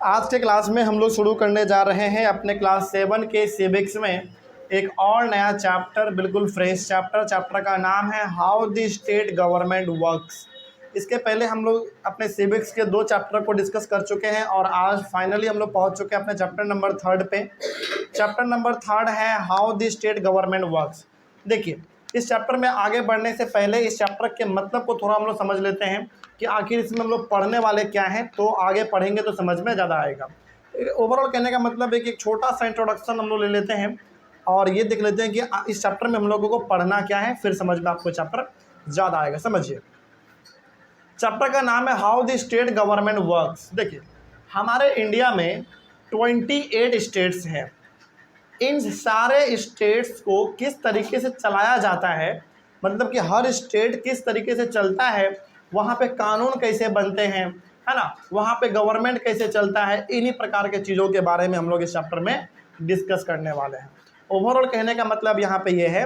आज के क्लास में हम लोग शुरू करने जा रहे हैं अपने क्लास 7 के सिविक्स में एक और नया चैप्टर, बिल्कुल फ्रेश चैप्टर का नाम है how the state government works. इसके पहले हम लोग अपने सिविक्स के 2 चैप्टर को डिस्कस कर चुके हैं और आज फाइनली हम लोग पहुंच चुके हैं अपने चैप्टर नंबर 3 पे। चैप्टर नंबर 3 है how the state government works. देखिए, इस चैप्टर में आगे बढ़ने से पहले इस चैप्टर के मतलब को थोड़ा हम लोग समझ लेते हैं कि आखिर इसमें हम लोग पढ़ने वाले क्या हैं, तो आगे पढ़ेंगे तो समझ में ज़्यादा आएगा। ओवरऑल कहने का मतलब है कि एक छोटा सा इंट्रोडक्शन हम लोग ले लेते हैं और ये देख लेते हैं कि इस चैप्टर में हम लोगों को पढ़ना क्या है, फिर समझ में आपको चैप्टर ज़्यादा आएगा। समझिए, चैप्टर का नाम है how the state government works. देखिए, हमारे इंडिया में 28 स्टेट्स हैं। इन सारे स्टेट्स को किस तरीके से चलाया जाता है, मतलब कि हर स्टेट किस तरीके से चलता है, वहाँ पे कानून कैसे बनते हैं, है ना, वहाँ पे गवर्नमेंट कैसे चलता है, इन्हीं प्रकार के चीज़ों के बारे में हम लोग इस चैप्टर में डिस्कस करने वाले हैं। ओवरऑल कहने का मतलब यहाँ पे ये है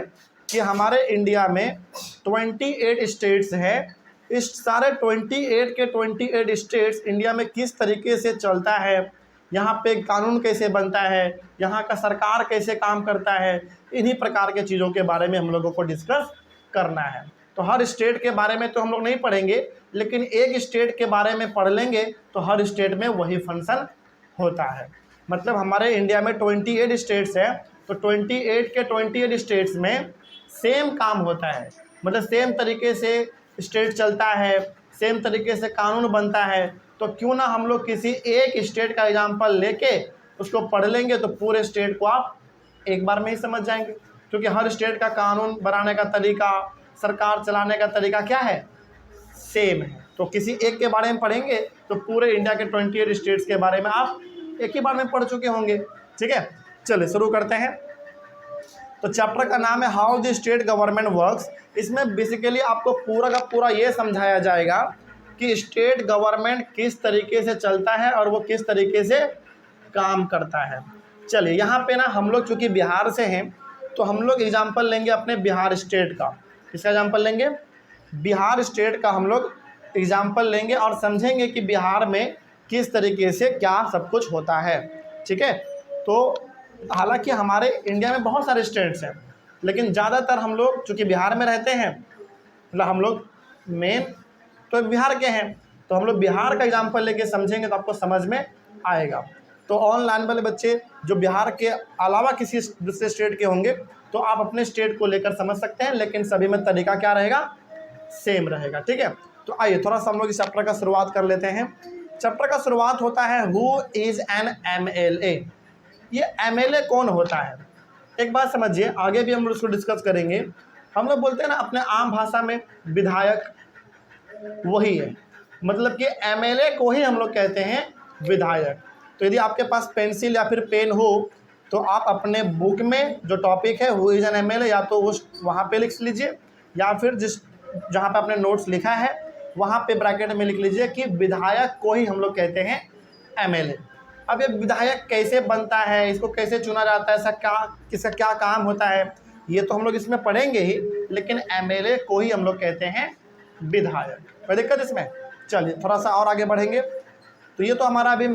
कि हमारे इंडिया में 28 स्टेट्स हैं। इस सारे 28 के 28 स्टेट्स इंडिया में किस तरीके से चलता है, यहाँ पे कानून कैसे बनता है, यहाँ का सरकार कैसे काम करता है, इन्हीं प्रकार के चीज़ों के बारे में हम लोगों को डिस्कस करना है। तो हर स्टेट के बारे में तो हम लोग नहीं पढ़ेंगे, लेकिन एक स्टेट के बारे में पढ़ लेंगे तो हर स्टेट में वही फंक्शन होता है। मतलब हमारे इंडिया में 28 स्टेट्स हैं, तो 28 के 28 स्टेट्स में सेम काम होता है, मतलब सेम तरीके से स्टेट चलता है, सेम तरीके से कानून बनता है। तो क्यों ना हम लोग किसी एक स्टेट का एग्जाम्पल लेके उसको पढ़ लेंगे तो पूरे स्टेट को आप एक बार में ही समझ जाएंगे, क्योंकि हर स्टेट का कानून बनाने का तरीका, सरकार चलाने का तरीका क्या है, सेम है। तो किसी एक के बारे में पढ़ेंगे तो पूरे इंडिया के 28 स्टेट्स के बारे में आप एक ही बार में पढ़ चुके होंगे। ठीक है, चलिए शुरू करते हैं। तो चैप्टर का नाम है how the state government works. इसमें बेसिकली आपको पूरा का पूरा ये समझाया जाएगा कि स्टेट गवर्नमेंट किस तरीके से चलता है और वो किस तरीके से काम करता है। चलिए, यहाँ पे ना हम लोग चूँकि बिहार से हैं तो हम लोग एग्जाम्पल लेंगे अपने बिहार स्टेट का। किसका एग्जाम्पल लेंगे? बिहार स्टेट का हम लोग एग्जाम्पल लेंगे और समझेंगे कि बिहार में किस तरीके से क्या सब कुछ होता है। ठीक है, तो हालांकि हमारे इंडिया में बहुत सारे स्टेट्स हैं, लेकिन ज़्यादातर हम लोग चूँकि बिहार में रहते हैं, मतलब हम लोग मेन तो बिहार के हैं, तो हम लोग बिहार का एग्जाम्पल लेके समझेंगे तो आपको समझ में आएगा। तो ऑनलाइन वाले बच्चे जो बिहार के अलावा किसी दूसरे स्टेट के होंगे तो आप अपने स्टेट को लेकर समझ सकते हैं, लेकिन सभी में तरीका क्या रहेगा, सेम रहेगा। ठीक है, तो आइए थोड़ा सा हम लोग इस चैप्टर का शुरुआत कर लेते हैं। चैप्टर का शुरुआत होता है हु इज़ एन MLA। ये MLA कौन होता है, एक बात समझिए, आगे भी हम लोग उसको डिस्कस करेंगे। हम लोग बोलते हैं ना अपने आम भाषा में विधायक, वही है, मतलब कि MLA को ही हम लोग कहते हैं विधायक। तो यदि आपके पास पेंसिल या फिर पेन हो तो आप अपने बुक में जो टॉपिक है हु इज़ एन MLA या तो उस वहाँ पे लिख लीजिए, या फिर जहाँ पे आपने नोट्स लिखा है वहाँ पे ब्रैकेट में लिख लीजिए कि विधायक को ही हम लोग कहते हैं MLA। अब ये विधायक कैसे बनता है, इसको कैसे चुना जाता है, इसका क्या काम होता है, ये तो हम लोग इसमें पढ़ेंगे ही, लेकिन MLA को ही हम लोग कहते हैं विधायक। कोई दिक्कत इसमें? चलिए थोड़ा सा और आगे बढ़ेंगे। तो ये तो हमारा अभी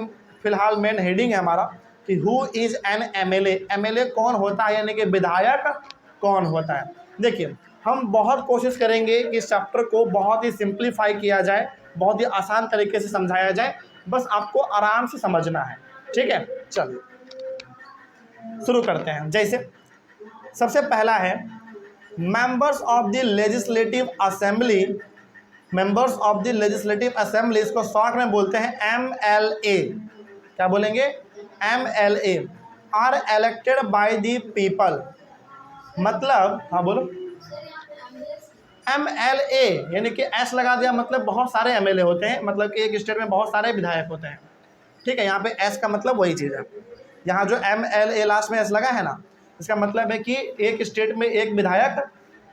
फिलहाल मेन हेडिंग है हमारा कि who is an MLA। MLA कौन होता है, यानी कि विधायक कौन होता है। देखिए, हम बहुत कोशिश करेंगे कि इस चैप्टर को बहुत ही सिंप्लीफाई किया जाए, बहुत ही आसान तरीके से समझाया जाए, बस आपको आराम से समझना है। ठीक है, चलिए शुरू करते हैं। जैसे सबसे पहला है members of the legislative assembly. Members of the legislative assembly, इसको शॉर्ट में बोलते हैं MLA। क्या बोलेंगे? MLA are elected by the people. मतलब, हाँ बोलो। MLA यानी कि S लगा दिया, मतलब बहुत सारे MLA होते हैं, मतलब कि एक स्टेट में बहुत सारे विधायक होते हैं। ठीक है, यहाँ पे S का मतलब वही चीज़ है। यहाँ जो MLA लास्ट में S लगा है ना, इसका मतलब है कि एक स्टेट में एक विधायक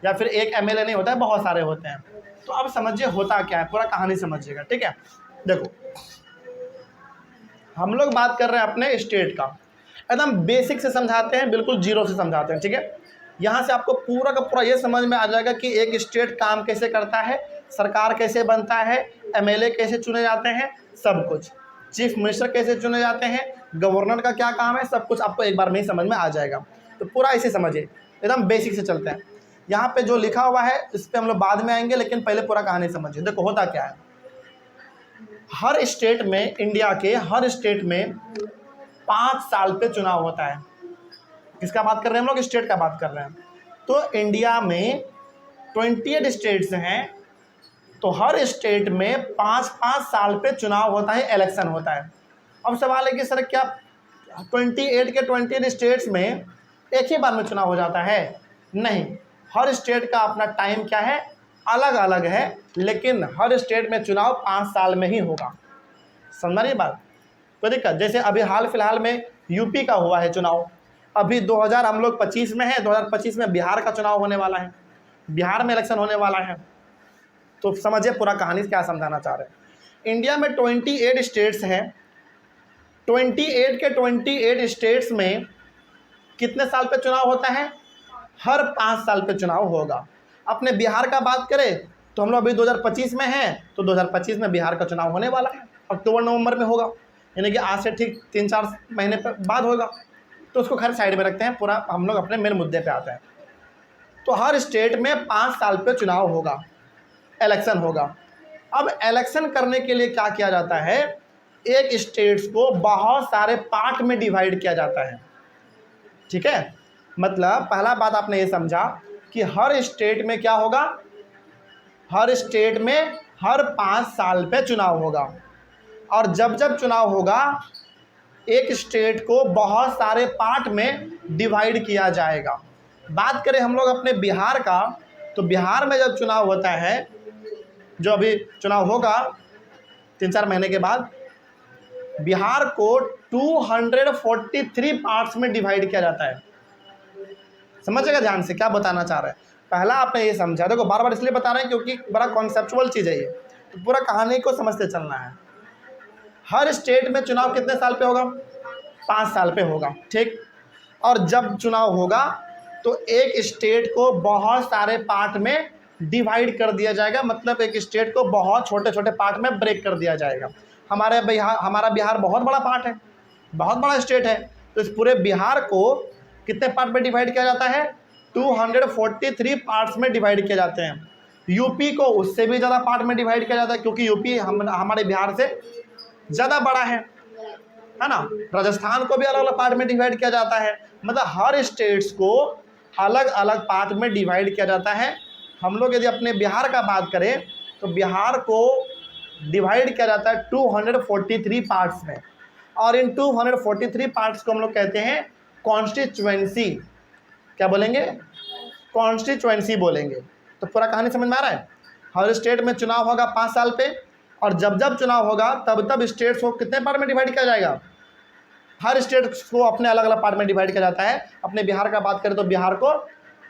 या फिर एक MLA नहीं होता है, बहुत सारे होते हैं। तो अब समझिए होता क्या है, पूरा कहानी समझिएगा। ठीक है, देखो हम लोग बात कर रहे हैं अपने स्टेट का, एकदम बेसिक से समझाते हैं, बिल्कुल जीरो से समझाते हैं। ठीक है, यहाँ से आपको पूरा का पूरा ये समझ में आ जाएगा कि एक स्टेट काम कैसे करता है, सरकार कैसे बनता है, MLA कैसे चुने जाते हैं, सब कुछ। चीफ मिनिस्टर कैसे चुने जाते हैं, गवर्नर का क्या काम है, सब कुछ आपको एक बार में ही समझ में आ जाएगा। तो पूरा इसे समझिए, एकदम बेसिक से चलते हैं। यहाँ पे जो लिखा हुआ है इस पर हम लोग बाद में आएंगे, लेकिन पहले पूरा कहानी समझिए। देखो होता क्या है, हर स्टेट में, इंडिया के हर स्टेट में 5 साल पे चुनाव होता है। किसका बात कर रहे हैं हम लोग, स्टेट का बात कर रहे हैं। तो इंडिया में 28 स्टेट्स हैं, तो हर स्टेट में 5-5 साल पे चुनाव होता है, इलेक्शन होता है। अब सवाल है कि सर क्या 28 के 28 स्टेट्स में एक ही बार में चुनाव हो जाता है? नहीं, हर स्टेट का अपना टाइम क्या है, अलग अलग है, लेकिन हर स्टेट में चुनाव 5 साल में ही होगा। समझ रही बात? कोई दिक्कत? जैसे अभी हाल फिलहाल में यूपी का हुआ है चुनाव, अभी 2000 हम लोग 25 में है, 2025 में बिहार का चुनाव होने वाला है, बिहार में इलेक्शन होने वाला है। तो समझिए पूरा कहानी क्या समझाना चाह रहे हैं। इंडिया में 28 स्टेट्स हैं, 28 के 28 स्टेट्स में कितने साल पे चुनाव होता है? हर 5 साल पे चुनाव होगा। अपने बिहार का बात करें तो हम लोग अभी 2025 में हैं, तो 2025 में बिहार का चुनाव होने वाला है, अक्टूबर नवंबर में होगा, यानी कि आज से ठीक 3-4 महीने बाद होगा। तो उसको खैर साइड में रखते हैं, पूरा हम लोग अपने मेन मुद्दे पे आते हैं। तो हर स्टेट में 5 साल पे चुनाव होगा, इलेक्शन होगा। अब इलेक्शन करने के लिए क्या किया जाता है, एक स्टेट्स को बहुत सारे पार्ट में डिवाइड किया जाता है। ठीक है, मतलब पहला बात आपने ये समझा कि हर स्टेट में क्या होगा, हर स्टेट में हर 5 साल पे चुनाव होगा। और जब जब चुनाव होगा एक स्टेट को बहुत सारे पार्ट में डिवाइड किया जाएगा। बात करें हम लोग अपने बिहार का, तो बिहार में जब चुनाव होता है, जो अभी चुनाव होगा 3-4 महीने के बाद, बिहार को 243 पार्ट्स में डिवाइड किया जाता है। समझिएगा ध्यान से क्या बताना चाह रहे हैं। पहला आपने ये समझा, देखो बार बार इसलिए बता रहे हैं क्योंकि बड़ा कॉन्सेप्चुअल चीज़ है ये, तो पूरा कहानी को समझते चलना है। हर स्टेट में चुनाव कितने साल पे होगा? 5 साल पे होगा, ठीक। और जब चुनाव होगा तो एक स्टेट को बहुत सारे पार्ट में डिवाइड कर दिया जाएगा, मतलब एक स्टेट को बहुत छोटे छोटे पार्ट में ब्रेक कर दिया जाएगा। हमारा बिहार बहुत बड़ा पार्ट है, बहुत बड़ा स्टेट है, तो इस पूरे बिहार को कितने पार्ट में डिवाइड किया जाता है? 243 पार्ट्स में डिवाइड किए जाते हैं। यूपी को उससे भी ज़्यादा पार्ट में डिवाइड किया जाता है, क्योंकि यूपी हमारे बिहार से ज़्यादा बड़ा है ना। राजस्थान को भी अलग अलग पार्ट में डिवाइड किया जाता है, मतलब हर स्टेट्स को अलग अलग पार्ट में डिवाइड किया जाता है। हम लोग यदि अपने बिहार का बात करें तो बिहार को डिवाइड किया जाता है 243 पार्ट्स में, और इन 243 पार्ट्स को हम लोग कहते हैं कॉन्स्टिट्यूएंसी। क्या बोलेंगे? कॉन्स्टिट्यूएंसी बोलेंगे। तो पूरा कहानी समझ में आ रहा है। हर स्टेट में चुनाव होगा 5 साल पे, और जब जब चुनाव होगा तब तब स्टेट्स को कितने पार्ट में डिवाइड किया जाएगा? हर स्टेट को अपने अलग अलग पार्ट में डिवाइड किया जाता है। अपने बिहार का बात करें तो बिहार को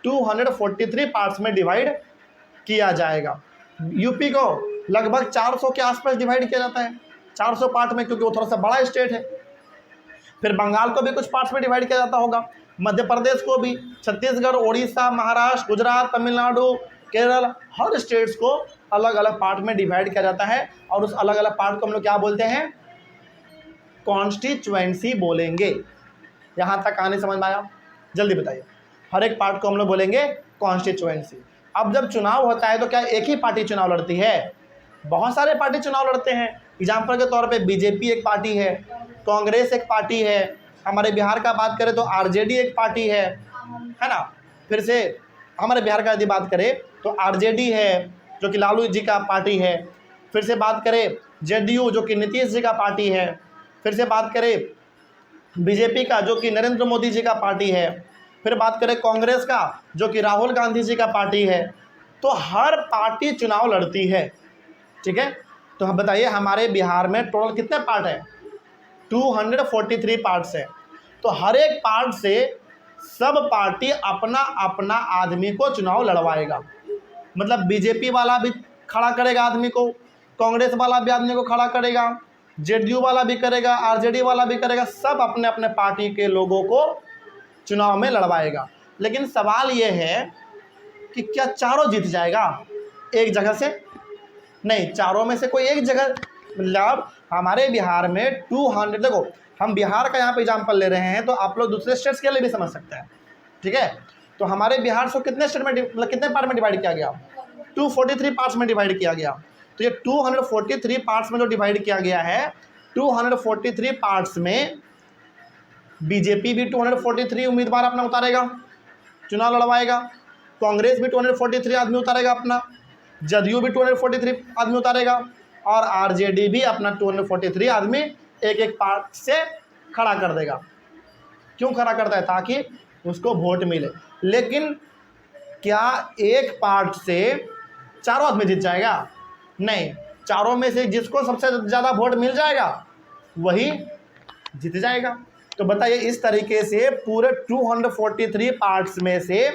243 पार्ट्स में डिवाइड किया जाएगा। यूपी को लगभग 400 के आसपास डिवाइड किया जाता है, 400 पार्ट में, क्योंकि वो थोड़ा सा बड़ा स्टेट है। फिर बंगाल को भी कुछ पार्ट्स में डिवाइड किया जाता होगा, मध्य प्रदेश को भी, छत्तीसगढ़, उड़ीसा, महाराष्ट्र, गुजरात, तमिलनाडु, केरल, हर स्टेट्स को अलग अलग पार्ट में डिवाइड किया जाता है। और उस अलग अलग पार्ट को हम लोग क्या बोलते हैं? कॉन्स्टिट्यूएंसी बोलेंगे। यहाँ तक कहानी समझ में आया? जल्दी बताइए। हर एक पार्ट को हम लोग बोलेंगे कॉन्स्टिट्यूएंसी। अब जब चुनाव होता है तो क्या एक ही पार्टी चुनाव लड़ती है? बहुत सारे पार्टी चुनाव लड़ते हैं। एग्जाम्पल के तौर पे बीजेपी एक पार्टी है, कांग्रेस एक पार्टी है, हमारे बिहार का बात करें तो आरजेडी एक पार्टी है ना। फिर से हमारे बिहार का यदि बात करें तो आरजेडी है जो कि लालू जी का पार्टी है। फिर से बात करें जेडीयू जो कि नीतीश जी का पार्टी है। फिर से बात करें बीजेपी का जो कि नरेंद्र मोदी जी का पार्टी है। फिर बात करें कांग्रेस का जो कि राहुल गांधी जी का पार्टी है। तो हर पार्टी चुनाव लड़ती है, ठीक है। तो हम बताइए हमारे बिहार में टोटल कितने पार्ट हैं? 243 पार्ट्स है। तो हर एक पार्ट से सब पार्टी अपना अपना आदमी को चुनाव लड़वाएगा। मतलब बीजेपी वाला भी खड़ा करेगा आदमी को, कांग्रेस वाला भी आदमी को खड़ा करेगा, जेडीयू वाला भी करेगा, आरजेडी वाला भी करेगा, सब अपने अपने पार्टी के लोगों को चुनाव में लड़वाएगा। लेकिन सवाल ये है कि क्या चारों जीत जाएगा एक जगह से? नहीं, चारों में से कोई एक जगह मतलब हमारे बिहार में 200, देखो हम बिहार का यहाँ पे एग्जाम्पल ले रहे हैं, तो आप लोग दूसरे स्टेट्स के लिए भी समझ सकते हैं, ठीक है। तो हमारे बिहार को कितने स्टेट में मतलब कितने पार्ट में डिवाइड किया गया? 243 पार्ट्स में डिवाइड किया गया। तो ये 243 पार्ट्स में जो डिवाइड किया गया है, 243 पार्ट्स में बीजेपी भी 243 उम्मीदवार अपना उतारेगा, चुनाव लड़वाएगा, कांग्रेस भी 243 आदमी उतारेगा अपना, जदयू भी 243 आदमी उतारेगा, और आरजेडी भी अपना 243 आदमी एक एक पार्ट से खड़ा कर देगा। क्यों खड़ा करता है? ताकि उसको वोट मिले। लेकिन क्या एक पार्ट से चारों आदमी जीत जाएगा? नहीं, चारों में से जिसको सबसे ज़्यादा वोट मिल जाएगा वही जीत जाएगा। तो बताइए, इस तरीके से पूरे 243 पार्ट्स में से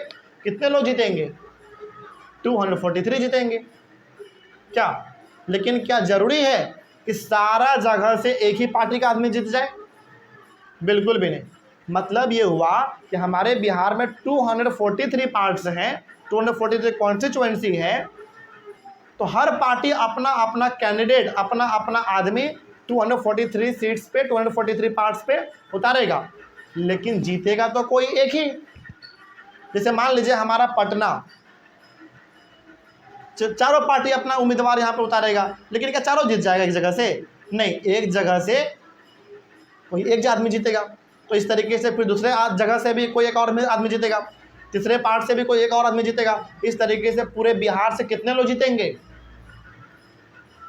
कितने लोग जीतेंगे? 243 जीतेंगे। क्या लेकिन क्या जरूरी है कि सारा जगह से एक ही पार्टी का आदमी जीत जाए? बिल्कुल भी नहीं। मतलब ये हुआ कि हमारे बिहार में 243 पार्ट्स हैं, 243 कॉन्स्टिट्यूएंसी है, तो हर पार्टी अपना अपना कैंडिडेट, अपना अपना आदमी 243 सीट्स पे, 243 पार्ट्स पे उतारेगा, लेकिन जीतेगा तो कोई एक ही। जैसे मान लीजिए हमारा पटना, चारों पार्टी अपना उम्मीदवार यहाँ पे उतारेगा, लेकिन क्या चारों जीत जाएगा एक जगह से? नहीं, एक जगह से कोई एक आदमी जीतेगा। तो इस तरीके से फिर दूसरे जगह से भी कोई एक और आदमी जीतेगा, तीसरे पार्ट से भी कोई एक और आदमी जीतेगा। इस तरीके से पूरे बिहार से कितने लोग जीतेंगे?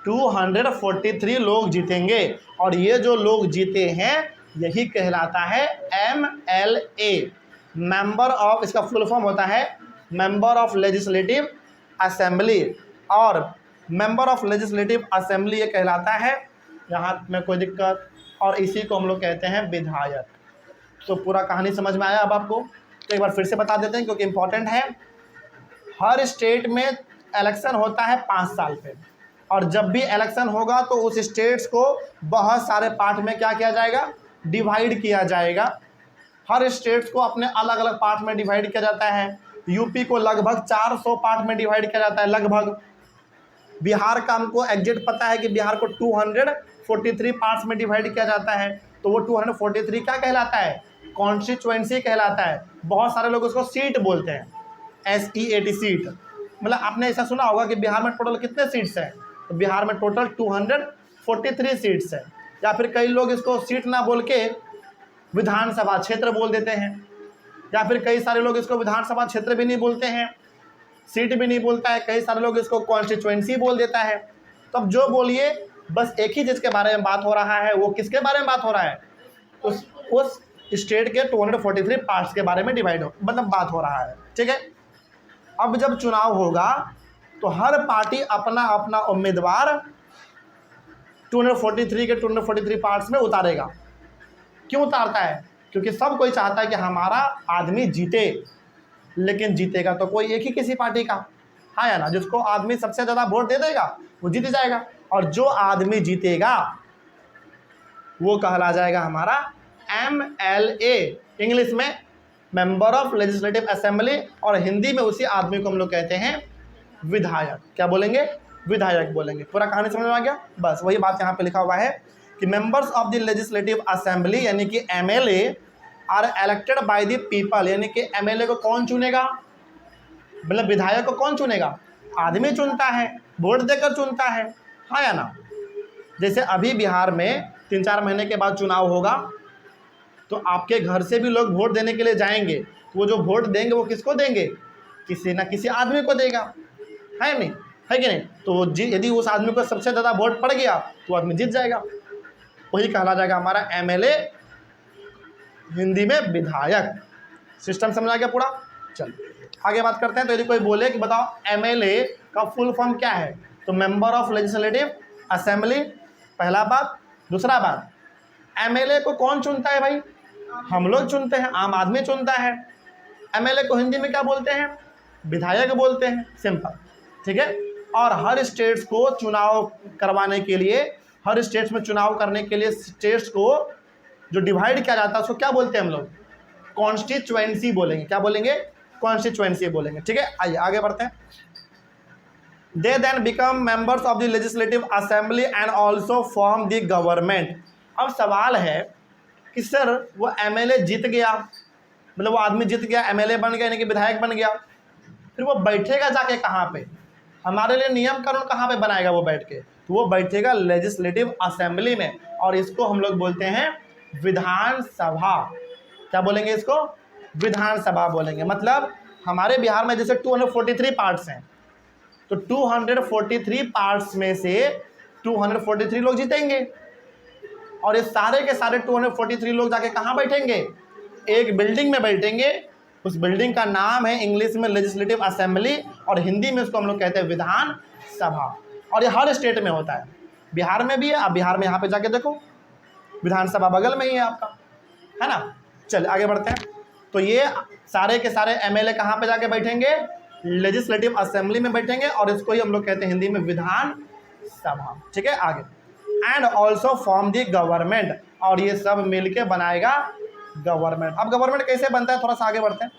243 लोग जीतेंगे। और ये जो लोग जीते हैं यही कहलाता है MLA, मेंबर ऑफ, इसका फुल फॉर्म होता है मेंबर ऑफ लेजिस्लेटिव असेंबली। और मेंबर ऑफ लेजिस्लेटिव असेंबली ये कहलाता है, यहाँ में कोई दिक्कत, और इसी को हम लोग कहते हैं विधायक। तो पूरा कहानी समझ में आया अब आपको? तो एक बार फिर से बता देते हैं क्योंकि इम्पोर्टेंट है। हर स्टेट में इलेक्शन होता है 5 साल पे, और जब भी इलेक्शन होगा तो उस स्टेट्स को बहुत सारे पार्ट में क्या किया जाएगा? डिवाइड किया जाएगा। हर स्टेट्स को अपने अलग अलग पार्ट में डिवाइड किया जाता है। यूपी को लगभग 400 पार्ट में डिवाइड किया जाता है लगभग। बिहार का हमको एग्जैक्ट पता है कि बिहार को 243 पार्ट्स में डिवाइड किया जाता है। तो वो 243 क्या कहलाता है? कॉन्स्टिट्यूएंसी कहलाता है। बहुत सारे लोग उसको सीट बोलते हैं, SEAT सीट। मतलब आपने ऐसा सुना होगा कि बिहार में टोटल कितने सीट्स हैं? तो बिहार में टोटल 243 सीट्स है। या फिर कई लोग इसको सीट ना बोल के विधानसभा क्षेत्र बोल देते हैं, या फिर कई सारे लोग इसको विधानसभा क्षेत्र भी नहीं बोलते हैं, सीट भी नहीं बोलता है, कई सारे लोग इसको कॉन्स्टिट्यूएंसी बोल देता है। तब जो बोलिए, बस एक ही चीज़ के बारे में बात हो रहा है। वो किसके बारे में बात हो रहा है? उस स्टेट के 243 पार्ट्स के बारे में मतलब बात हो रहा है, ठीक है। अब जब चुनाव होगा तो हर पार्टी अपना अपना उम्मीदवार 243 के 243 पार्ट्स में उतारेगा। क्यों उतारता है? क्योंकि सब कोई चाहता है कि हमारा आदमी जीते, लेकिन जीतेगा तो कोई एक ही किसी पार्टी का, हाँ या ना? जिसको आदमी सबसे ज़्यादा वोट दे देगा वो जीत जाएगा, और जो आदमी जीतेगा वो कहला जाएगा हमारा MLA, इंग्लिश में मेंबर ऑफ लेजिस्लेटिव असेंबली, और हिंदी में उसी आदमी को हम लोग कहते हैं विधायक। क्या बोलेंगे? विधायक बोलेंगे। पूरा कहानी समझ में आ गया? बस वही बात यहाँ पे लिखा हुआ है कि members of the legislative assembly यानी कि MLA are elected by the people, यानी कि MLA को कौन चुनेगा? मतलब विधायक को कौन चुनेगा? आदमी चुनता है, वोट देकर चुनता है, हाँ या ना? जैसे अभी बिहार में 3-4 महीने के बाद चुनाव होगा, तो आपके घर से भी लोग वोट देने के लिए जाएंगे। तो वो जो वोट देंगे वो किसको देंगे? किसी ना किसी आदमी को देगा, है नहीं? है कि नहीं? तो यदि उस आदमी को सबसे ज़्यादा वोट पड़ गया तो आदमी जीत जाएगा। वही कहला जाएगा हमारा MLA, हिंदी में विधायक। सिस्टम समझ आ गया पूरा? चलिए आगे बात करते हैं। तो यदि कोई बोले कि बताओ MLA का फुल फॉर्म क्या है, तो मेंबर ऑफ लेजिस्लेटिव असेंबली, पहला बात। दूसरा बात, MLA को कौन चुनता है भाई? हम लोग चुनते हैं, आम आदमी चुनता है। MLA को हिंदी में क्या बोलते हैं? विधायक बोलते हैं, सिंपल, ठीक है। और हर स्टेट्स को चुनाव करवाने के लिए, हर स्टेट्स में चुनाव करने के लिए स्टेट्स को जो डिवाइड किया जाता है उसको क्या बोलते हैं हम लोग? कॉन्स्टिट्यूएंसी बोलेंगे। क्या बोलेंगे? कॉन्स्टिट्यूएंसी बोलेंगे, ठीक है। आइए आगे बढ़ते हैं। They then become members of the legislative assembly and also form the government. अब सवाल है कि सर वो एमएलए जीत गया, मतलब वो आदमी जीत गया, एमएलए बन गया यानी कि विधायक बन गया, फिर वो बैठेगा जाके कहाँ पे? हमारे लिए नियम कानून कहाँ पे बनाएगा वो बैठ के? तो वो बैठेगा लेजिस्लेटिव असेंबली में, और इसको हम लोग बोलते हैं विधानसभा। क्या बोलेंगे इसको? विधानसभा बोलेंगे। मतलब हमारे बिहार में जैसे 243 पार्ट्स हैं, तो 243 पार्ट्स में से 243 लोग जीतेंगे, और ये सारे के सारे 243 लोग जाके कहाँ बैठेंगे? एक बिल्डिंग में बैठेंगे। उस बिल्डिंग का नाम है इंग्लिश में लेजिस्लेटिव असेंबली, और हिंदी में उसको हम लोग कहते हैं विधान सभा। और ये हर स्टेट में होता है, बिहार में भी है। आप बिहार में यहाँ पे जाके देखो, विधानसभा बगल में ही है आपका, है ना। चलिए आगे बढ़ते हैं। तो ये सारे के सारे एमएलए कहाँ पे जाके बैठेंगे? लेजिस्लेटिव असेंबली में बैठेंगे, और इसको ही हम लोग कहते हैं हिंदी में विधान सभा। ठीक है, आगे। And also form the government, और ये सब मिलके बनाएगा गवर्नमेंट। अब गवर्नमेंट कैसे बनता है, थोड़ा सा आगे बढ़ते हैं,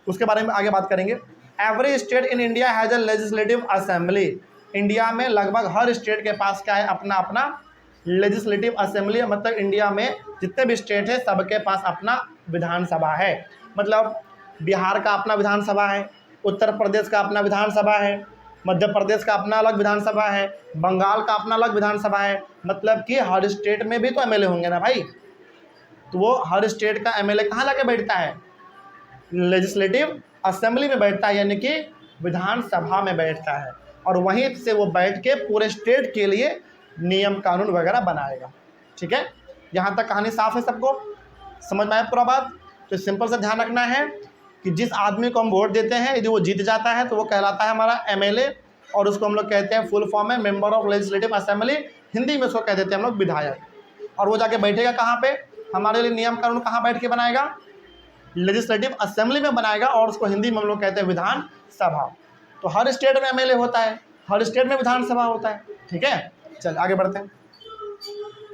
उसके बारे में आगे बात करेंगे। Every state in India has a legislative assembly. India में लगभग हर स्टेट के पास क्या है? अपना अपना लेजिस्लेटिव असेंबली। मतलब इंडिया में जितने भी स्टेट है सबके पास अपना विधानसभा है। मतलब बिहार का अपना विधानसभा है, उत्तर प्रदेश का अपना विधानसभा है, मध्य प्रदेश का अपना अलग विधानसभा है, बंगाल का अपना अलग विधानसभा है। मतलब कि हर स्टेट में भी तो एमएलए होंगे ना भाई, तो वो हर स्टेट का एमएलए कहाँ जाके बैठता है? लेजिस्लेटिव असेंबली में बैठता है, यानी कि विधानसभा में बैठता है, और वहीं से वो बैठ के पूरे स्टेट के लिए नियम कानून वगैरह बनाएगा। ठीक है, यहाँ तक कहानी साफ है, सबको समझ में आया पूरा बात? तो सिंपल सा ध्यान रखना है कि जिस आदमी को हम वोट देते हैं यदि वो जीत जाता है तो वो कहलाता है हमारा एमएलए, और उसको हम लोग कहते हैं फुल फॉर्म में member of legislative assembly, Hindi में उसको कह देते हैं हम लोग विधायक। और वो जाके बैठेगा कहाँ पे? हमारे लिए नियम कानून कहाँ बैठ के बनाएगा? लेजिस्लेटिव असेंबली में बनाएगा, और उसको हिंदी में हम लोग कहते हैं विधान सभा। तो हर स्टेट में एमएलए होता है, हर स्टेट में विधानसभा होता है। ठीक है, चल आगे बढ़ते हैं।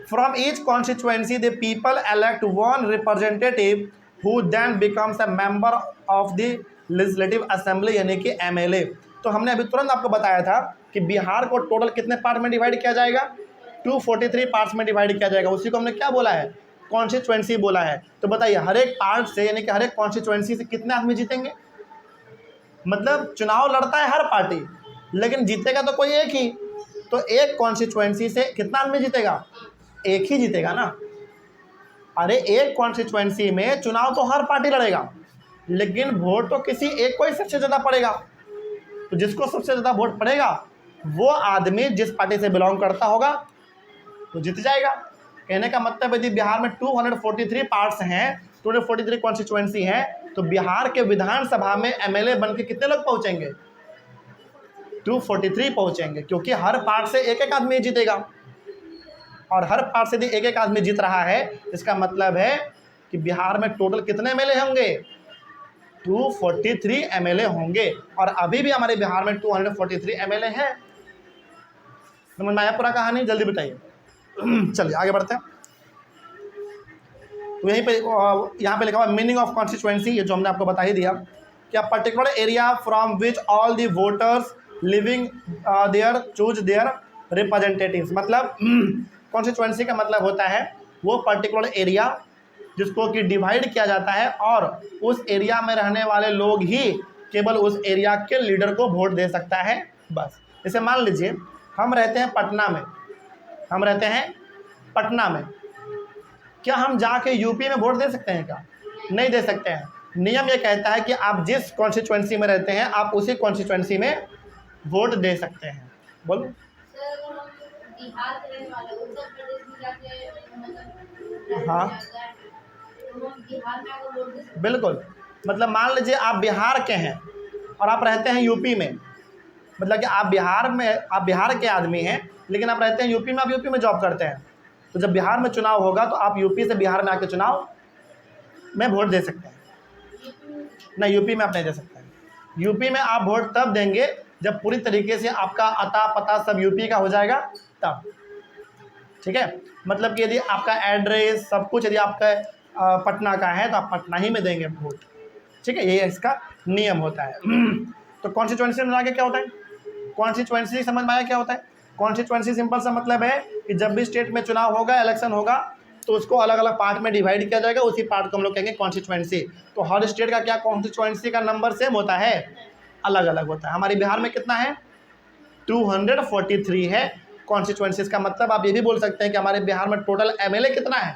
From each constituency, the people elect one representative who then becomes a member of the legislative assembly, यानी कि एमएलए। तो हमने अभी तुरंत आपको बताया था कि बिहार को टोटल कितने पार्ट में डिवाइड किया जाएगा? 243 पार्ट्स में डिवाइड किया जाएगा। उसी को हमने क्या बोला है? कॉन्स्टिट्यूएंसी बोला है। तो बताइए हर एक पार्ट से यानी कि हर एक कॉन्स्टिट्यूएंसी से कितने आदमी जीतेंगे? मतलब चुनाव लड़ता है हर पार्टी, लेकिन जीतेगा तो कोई एक ही। तो एक कॉन्स्टिट्यूएंसी से कितना आदमी जीतेगा? एक ही जीतेगा ना। अरे एक कॉन्स्टिट्यूएंसी में चुनाव तो हर पार्टी लड़ेगा, लेकिन वोट तो किसी एक को ही सबसे ज़्यादा पड़ेगा। तो जिसको सबसे ज़्यादा वोट पड़ेगा वो आदमी जिस पार्टी से बिलोंग करता होगा तो जीत जाएगा। कहने का मतलब यदि बिहार में 243 पार्ट्स हैं, 243 कॉन्स्टिट्यूएंसी हैं, तो बिहार के विधानसभा में एमएलए बन के कितने लोग पहुँचेंगे? 243 पहुँचेंगे, क्योंकि हर पार्ट से एक एक आदमी जीतेगा, और हर पार्ट से यदि एक एक आदमी जीत रहा है, इसका मतलब है कि बिहार में टोटल कितने एमएलए होंगे? 243 एमएलए होंगे, और अभी भी हमारे बिहार में 243 एमएलए हैं। समझ में आया पूरा कहानी? जल्दी बताइए। चलिए आगे बढ़ते हैं। तो यहीं पे यहाँ पे लिखा हुआ मीनिंग ऑफ कॉन्स्टिट्यूएंसी, ये जो हमने आपको बता ही दिया कि particular area from which all the voters living there choose their representatives. मतलब कॉन्स्टिट्यूएंसी का मतलब होता है वो पर्टिकुलर एरिया जिसको कि डिवाइड किया जाता है, और उस एरिया में रहने वाले लोग ही केवल उस एरिया के लीडर को वोट दे सकता है, बस। जैसे मान लीजिए हम रहते हैं पटना में, क्या हम जाके यूपी में वोट दे सकते हैं? क्या नहीं दे सकते हैं। नियम ये कहता है कि आप जिस कॉन्स्टिट्यूएंसी में रहते हैं आप उसी कॉन्स्टिट्यूएंसी में वोट दे सकते हैं। बोलो। बिहार के रहने वाले उत्तर प्रदेश में जाके मतलब हाँ बिहार में अगर वोट दे सकते हैं। बिल्कुल। मतलब मान लीजिए आप बिहार के हैं और आप रहते हैं यूपी में, मतलब कि आप बिहार के आदमी हैं, लेकिन आप रहते हैं यूपी में, आप यूपी में जॉब करते हैं। तो जब बिहार में चुनाव होगा तो आप यूपी से बिहार में आके चुनाव में वोट दे सकते हैं। नहीं, यूपी में आप नहीं दे सकते हैं। यूपी में आप वोट तब देंगे जब पूरी तरीके से आपका अता पता सब यूपी का हो जाएगा तब। ठीक है, मतलब कि यदि आपका एड्रेस सब कुछ यदि आपका पटना का है तो आप पटना ही में देंगे वोट। ठीक है, ये इसका नियम होता है। तो कॉन्स्टिट्यूएंसी में आगे क्या होता है? कॉन्स्टिट्यूएंसी समझ में आया क्या होता है? कॉन्स्टिट्यूएंसी सिंपल सा मतलब है कि जब भी स्टेट में चुनाव होगा, इलेक्शन होगा, तो उसको अलग अलग पार्ट में डिवाइड किया जाएगा, उसी पार्ट को हम लोग कहेंगे कॉन्स्टिट्यूएंसी। तो हर स्टेट का क्या कॉन्स्टिट्यूएंसी का नंबर सेम होता है? अलग अलग होता है। हमारे बिहार में कितना है? 243 है कॉन्स्टिट्यूएंसीज का। मतलब आप ये भी बोल सकते हैं कि हमारे बिहार में टोटल एमएलए कितना है?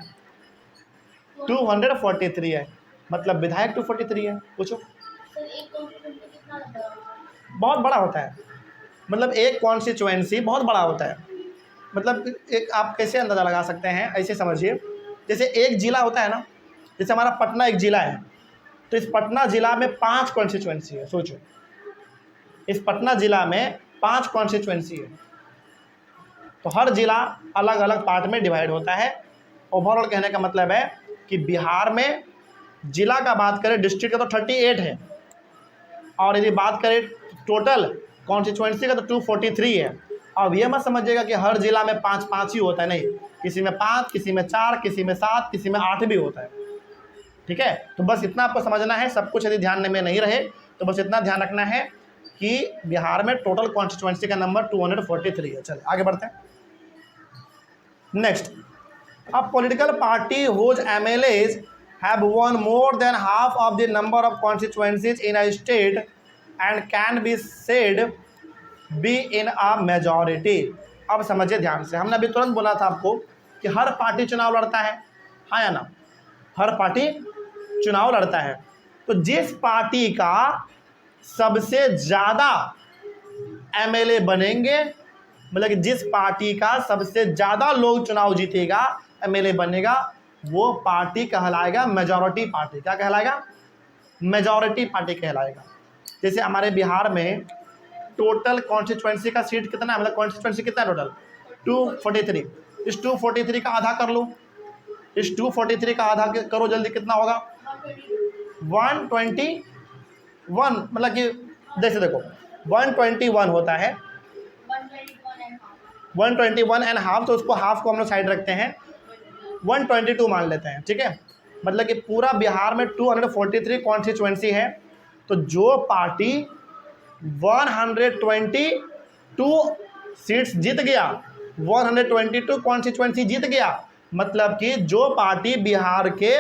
243 है। मतलब विधायक 243 है। पूछो। सर एक कॉन्स्टिट्यूएंसी कितना बड़ा होता है? बहुत बड़ा होता है। मतलब एक कॉन्स्टिट्यूएंसी बहुत बड़ा होता है। मतलब एक आप कैसे अंदाज़ा लगा सकते हैं, ऐसे समझिए, जैसे एक ज़िला होता है ना, जैसे हमारा पटना एक ज़िला है, तो इस पटना ज़िला में 5 कॉन्स्टिट्यूएंसी है। सोचो, इस पटना ज़िला में 5 कॉन्स्टिट्यूएंसी है। तो हर ज़िला अलग अलग पार्ट में डिवाइड होता है। ओवरऑल कहने का मतलब है कि बिहार में ज़िला का बात करें, डिस्ट्रिक्ट का तो 38 है, और यदि बात करें टोटल कॉन्स्टिट्यूएंसी का तो 243 है। अब ये मत समझिएगा कि हर जिला में 5-5 ही होता है, नहीं, किसी में 5, किसी में 4, किसी में 7, किसी में 8 भी होता है। ठीक है, तो बस इतना आपको समझना है। सब कुछ यदि ध्यान में नहीं रहे तो बस इतना ध्यान रखना है कि बिहार में टोटल कॉन्स्टिट्यूएंसी का नंबर 243 है। चलिए आगे बढ़ते हैं। Next, a political party whose MLAs have won more than half of the number of constituencies in a state and can be said be in a majority। अब समझिए ध्यान से, हमने अभी तुरंत बोला था आपको कि हर पार्टी चुनाव लड़ता है, हाँ या ना? हर पार्टी चुनाव लड़ता है। तो जिस पार्टी का सबसे ज़्यादा MLA बनेंगे, मतलब कि जिस पार्टी का सबसे ज़्यादा लोग चुनाव जीतेगा, MLA बनेगा, वो पार्टी कहलाएगा मेजॉरिटी पार्टी। क्या कहलाएगा? मेजॉरिटी पार्टी कहलाएगा। जैसे हमारे बिहार में टोटल कॉन्स्टिट्यूएंसी का सीट कितना है, मतलब कॉन्स्टिट्यूएंसी कितना है टोटल? 243। इस 243 का आधा कर लो, इस 243 का आधा करो जल्दी, कितना होगा? 121। मतलब कि जैसे देखो 121 होता है, 121 एंड हाफ, तो उसको हाफ को हम लोग साइड रखते हैं, 122 मान लेते हैं। ठीक है, मतलब कि पूरा बिहार में 243 कॉन्स्टिट्यूएंसी है। तो जो पार्टी 122 सीट्स जीत गया, 122 कॉन्स्टिट्यूएंसी जीत गया, मतलब कि जो पार्टी बिहार के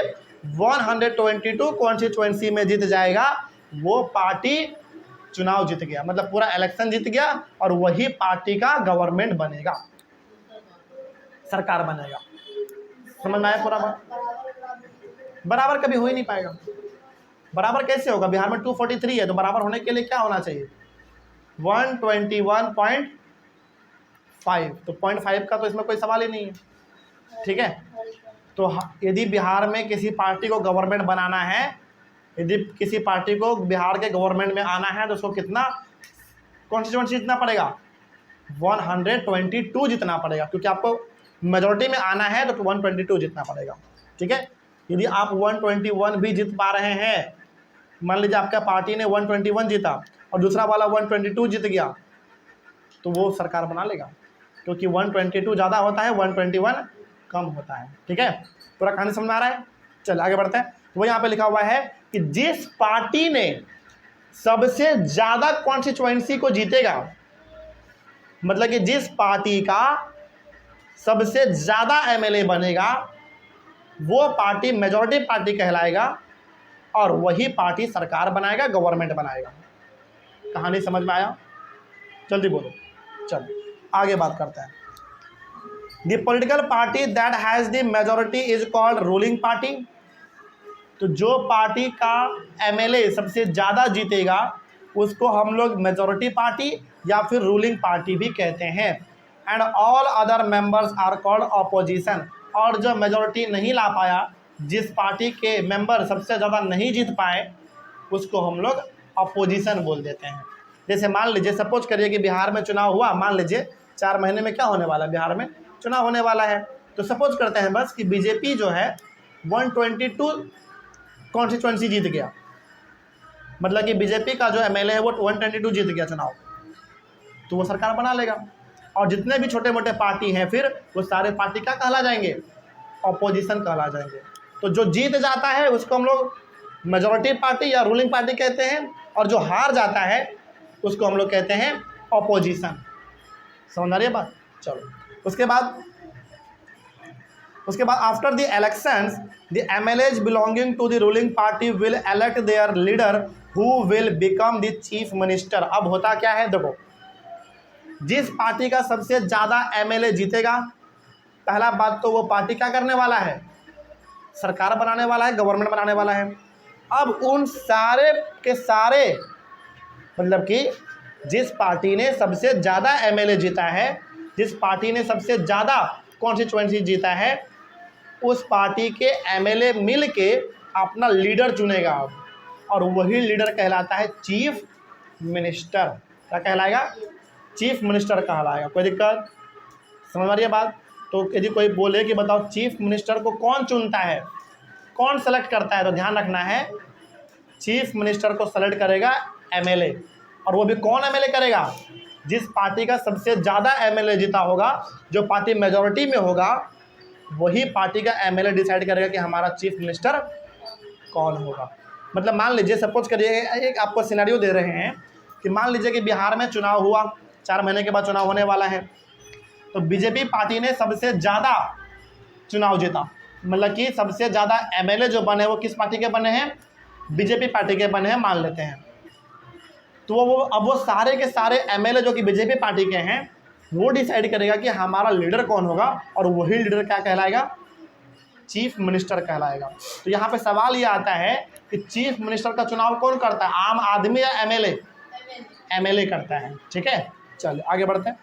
122 कॉन्स्टिट्यूएंसी में जीत जाएगा, वो पार्टी चुनाव जीत गया, मतलब पूरा इलेक्शन जीत गया, और वही पार्टी का गवर्नमेंट बनेगा, सरकार बनेगा। समझ में आया पूरा बात? बराबर कभी हो ही नहीं पाएगा। बराबर कैसे होगा? बिहार में 243 है, तो बराबर होने के लिए क्या होना चाहिए? 121.5। तो 0.5 का तो इसमें कोई सवाल ही नहीं है। ठीक है, तो यदि बिहार में किसी पार्टी को गवर्नमेंट बनाना है, यदि किसी पार्टी को बिहार के गवर्नमेंट में आना है, तो उसको कितना कॉन्स्टिट्यूएंसी जीतना पड़ेगा? 122 जीतना पड़ेगा, क्योंकि आपको मेजॉरिटी में आना है तो 122 जीतना पड़ेगा। ठीक है, यदि आप 121 भी जीत पा रहे हैं, मान लीजिए आपका पार्टी ने 121 जीता और दूसरा वाला 122 जीत गया, तो वो सरकार बना लेगा, क्योंकि 122 ज़्यादा होता है, 121 कम होता है। ठीक है, पूरा कहानी समझ में आ रहा है? चल आगे बढ़ते हैं। तो वो यहाँ पे लिखा हुआ है कि जिस पार्टी ने सबसे ज़्यादा कॉन्स्टिट्यूएंसी को जीतेगा, मतलब कि जिस पार्टी का सबसे ज़्यादा MLA बनेगा, वो पार्टी मेजॉरिटी पार्टी कहलाएगा, और वही पार्टी सरकार बनाएगा, गवर्नमेंट बनाएगा। कहानी समझ में आया? जल्दी बोलो। चल आगे बात करते हैं। The political party that has the majority is called ruling party. तो जो पार्टी का MLA सबसे ज़्यादा जीतेगा, उसको हम लोग मेजॉरिटी पार्टी या फिर रूलिंग पार्टी भी कहते हैं। And all other members are called opposition. और जो मेजॉरिटी नहीं ला पाया, जिस पार्टी के मेंबर सबसे ज़्यादा नहीं जीत पाए, उसको हम लोग अपोजिशन बोल देते हैं। जैसे मान लीजिए, सपोज करिए कि बिहार में चुनाव हुआ, मान लीजिए 4 महीने में क्या होने वाला है, बिहार में चुनाव होने वाला है। तो सपोज करते हैं बस कि बीजेपी जो है 122 कॉन्स्टिट्यूएंसी जीत गया, मतलब कि बीजेपी का जो MLA है वो 122 जीत गया चुनाव, तो वो सरकार बना लेगा। और जितने भी छोटे मोटे पार्टी हैं, फिर वो सारे पार्टी क्या कहला जाएंगे? ऑपोजिशन कहला जाएंगे। तो जो जीत जाता है उसको हम लोग मेजॉरिटी पार्टी या रूलिंग पार्टी कहते हैं, और जो हार जाता है उसको हम लोग कहते हैं ऑपोजिशन। समझ आ रही है बात? चलो उसके बाद after the elections the MLAs belonging to the ruling party will elect their leader who will become the chief minister. अब होता क्या है, देखो, जिस पार्टी का सबसे ज़्यादा MLA जीतेगा, पहला बात तो वो पार्टी क्या करने वाला है, सरकार बनाने वाला है, गवर्नमेंट बनाने वाला है। अब उन सारे के सारे, मतलब कि जिस पार्टी ने सबसे ज़्यादा MLA जीता है, जिस पार्टी ने सबसे ज़्यादा कॉन्स्टिट्यूएंसी जीता है, उस पार्टी के MLA मिल के अपना लीडर चुनेगा अब, और वही लीडर कहलाता है चीफ मिनिस्टर। क्या कहलाएगा? चीफ मिनिस्टर कहलाएगा। कोई दिक्कत? समझ आ रही है बात? तो यदि कोई बोले कि बताओ चीफ मिनिस्टर को कौन चुनता है, कौन सेलेक्ट करता है, तो ध्यान रखना है चीफ मिनिस्टर को सेलेक्ट करेगा MLA, और वो भी कौन MLA करेगा? जिस पार्टी का सबसे ज़्यादा MLA जीता होगा, जो पार्टी मेजॉरिटी में होगा, वही पार्टी का MLA डिसाइड करेगा कि हमारा चीफ मिनिस्टर कौन होगा। मतलब मान लीजिए, सपोज करिए, एक आपको सिनेरियो दे रहे हैं कि मान लीजिए कि बिहार में चुनाव हुआ, 4 महीने के बाद चुनाव होने वाला है, तो बीजेपी पार्टी ने सबसे ज़्यादा चुनाव जीता, मतलब कि सबसे ज़्यादा MLA जो बने वो किस पार्टी के बने हैं? बीजेपी पार्टी के बने हैं, मान लेते हैं। तो अब वो सारे के सारे MLA जो कि बीजेपी पार्टी के हैं, वो डिसाइड करेगा कि हमारा लीडर कौन होगा, और वही लीडर क्या कहलाएगा? चीफ मिनिस्टर कहलाएगा। तो यहाँ पे सवाल ये आता है कि चीफ मिनिस्टर का चुनाव कौन करता है, आम आदमी या MLA? MLA करता है। ठीक है, चलिए आगे बढ़ते हैं।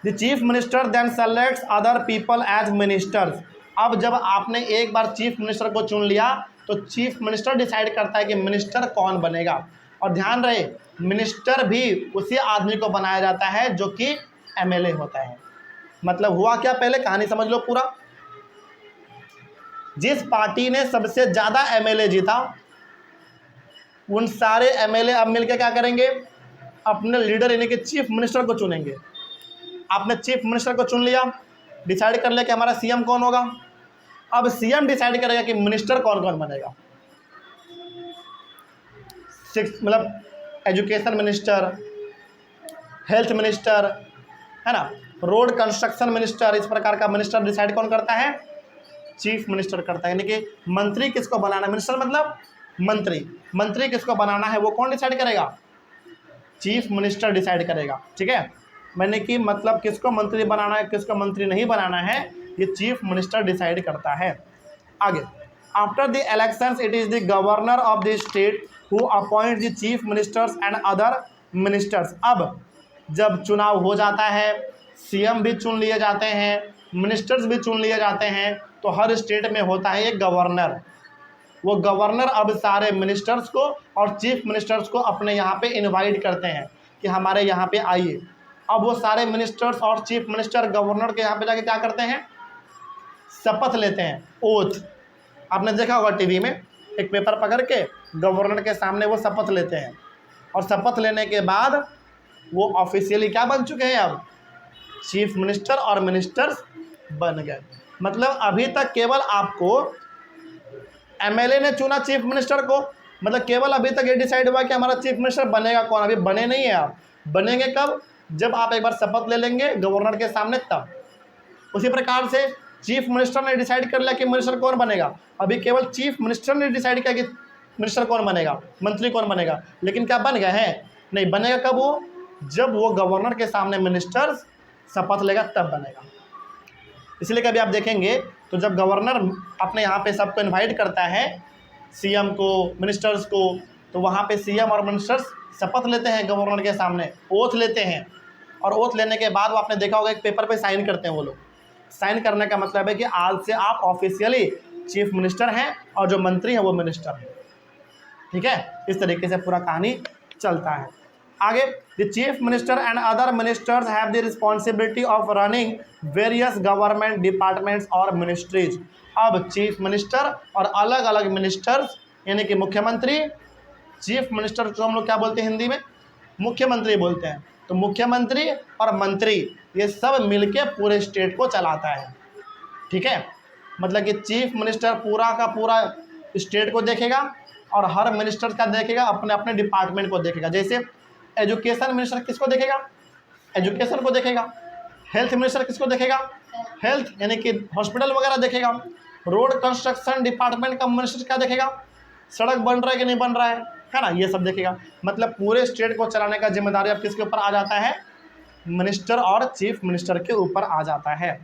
The chief minister then selects other people as ministers. अब जब आपने एक बार चीफ मिनिस्टर को चुन लिया, तो चीफ मिनिस्टर डिसाइड करता है कि मिनिस्टर कौन बनेगा। और ध्यान रहे, मिनिस्टर भी उसी आदमी को बनाया जाता है जो कि MLA होता है। मतलब हुआ क्या, पहले कहानी समझ लो पूरा। जिस पार्टी ने सबसे ज़्यादा MLA जीता, उन सारे MLA अब मिलकर क्या करेंगे? अपने लीडर यानी कि चीफ मिनिस्टर को चुनेंगे। आपने चीफ मिनिस्टर को चुन लिया, डिसाइड कर लिया कि हमारा CM कौन होगा। अब CM डिसाइड करेगा कि मिनिस्टर कौन कौन बनेगा। मतलब एजुकेशन मिनिस्टर, हेल्थ मिनिस्टर, है ना, रोड कंस्ट्रक्शन मिनिस्टर, इस प्रकार का मिनिस्टर डिसाइड कौन करता है? चीफ मिनिस्टर करता है। यानी कि मंत्री किसको बनाना है, मिनिस्टर मतलब मंत्री किसको बनाना है, वो कौन डिसाइड करेगा? चीफ मिनिस्टर डिसाइड करेगा। ठीक है, मैंने कि मतलब किसको मंत्री बनाना है, किसको मंत्री नहीं बनाना है, ये चीफ मिनिस्टर डिसाइड करता है। आगे, after the elections it is the governor of the state who appoint the chief ministers and other ministers. अब जब चुनाव हो जाता है, CM भी चुन लिए जाते हैं, मिनिस्टर्स भी चुन लिए जाते हैं, तो हर स्टेट में होता है एक गवर्नर। वो गवर्नर अब सारे मिनिस्टर्स को और चीफ मिनिस्टर्स को अपने यहाँ पे इनवाइट करते हैं कि हमारे यहाँ पे आइए। अब वो सारे मिनिस्टर्स और चीफ मिनिस्टर गवर्नर के यहाँ पे जाके क्या करते हैं? शपथ लेते हैं, ओथ। आपने देखा होगा टीवी में, एक पेपर पकड़ के गवर्नर के सामने वो शपथ लेते हैं, और शपथ लेने के बाद वो ऑफिशियली क्या बन चुके हैं? अब चीफ मिनिस्टर और मिनिस्टर्स बन गए। मतलब अभी तक केवल आपको MLA ने चुना चीफ मिनिस्टर को, मतलब केवल अभी तक ये डिसाइड हुआ कि हमारा चीफ मिनिस्टर बनेगा कौन। अभी बने नहीं है आप, बनेंगे कब? जब आप एक बार शपथ ले लेंगे गवर्नर के सामने, तब। उसी प्रकार से चीफ मिनिस्टर ने डिसाइड कर लिया कि मिनिस्टर कौन बनेगा। अभी केवल चीफ मिनिस्टर ने डिसाइड किया कि मिनिस्टर कौन बनेगा, मंत्री कौन बनेगा, लेकिन क्या बन गए हैं? नहीं। बनेगा कब वो? जब वो गवर्नर के सामने मिनिस्टर शपथ लेगा, तब बनेगा। इसलिए कभी आप देखेंगे तो जब गवर्नर अपने यहाँ पे सबको इनवाइट करता है, CM को, मिनिस्टर्स को, तो वहाँ पे CM और मिनिस्टर्स शपथ लेते हैं गवर्नर के सामने, ओथ लेते हैं। और ओथ लेने के बाद वो आपने देखा होगा एक पेपर पे साइन करते हैं वो लोग। साइन करने का मतलब है कि आज से आप ऑफिशियली चीफ मिनिस्टर हैं और जो मंत्री हैं वो मिनिस्टर हैं। ठीक है, इस तरीके से पूरा कहानी चलता है। आगे, the chief minister and other ministers have the responsibility of running various government departments और मिनिस्ट्रीज। अब चीफ मिनिस्टर और अलग अलग मिनिस्टर्स यानी कि मुख्यमंत्री, चीफ मिनिस्टर को हम लोग क्या बोलते हैं हिंदी में? मुख्यमंत्री बोलते हैं। तो मुख्यमंत्री और मंत्री ये सब मिलके पूरे स्टेट को चलाता है। ठीक है, मतलब कि चीफ मिनिस्टर पूरा का पूरा स्टेट को देखेगा और हर मिनिस्टर का देखेगा अपने अपने डिपार्टमेंट को देखेगा। जैसे एजुकेशन मिनिस्टर किसको देखेगा? एजुकेशन को देखेगा। हेल्थ मिनिस्टर किसको देखेगा? हेल्थ यानी कि हॉस्पिटल वगैरह देखेगा। रोड कंस्ट्रक्शन डिपार्टमेंट का मिनिस्टर क्या देखेगा? सड़क बन रहा है कि नहीं बन रहा है ना, ये सब देखेगा। मतलब पूरे स्टेट को चलाने का जिम्मेदारी अब किसके ऊपर आ जाता है? मिनिस्टर और चीफ मिनिस्टर के ऊपर आ जाता है।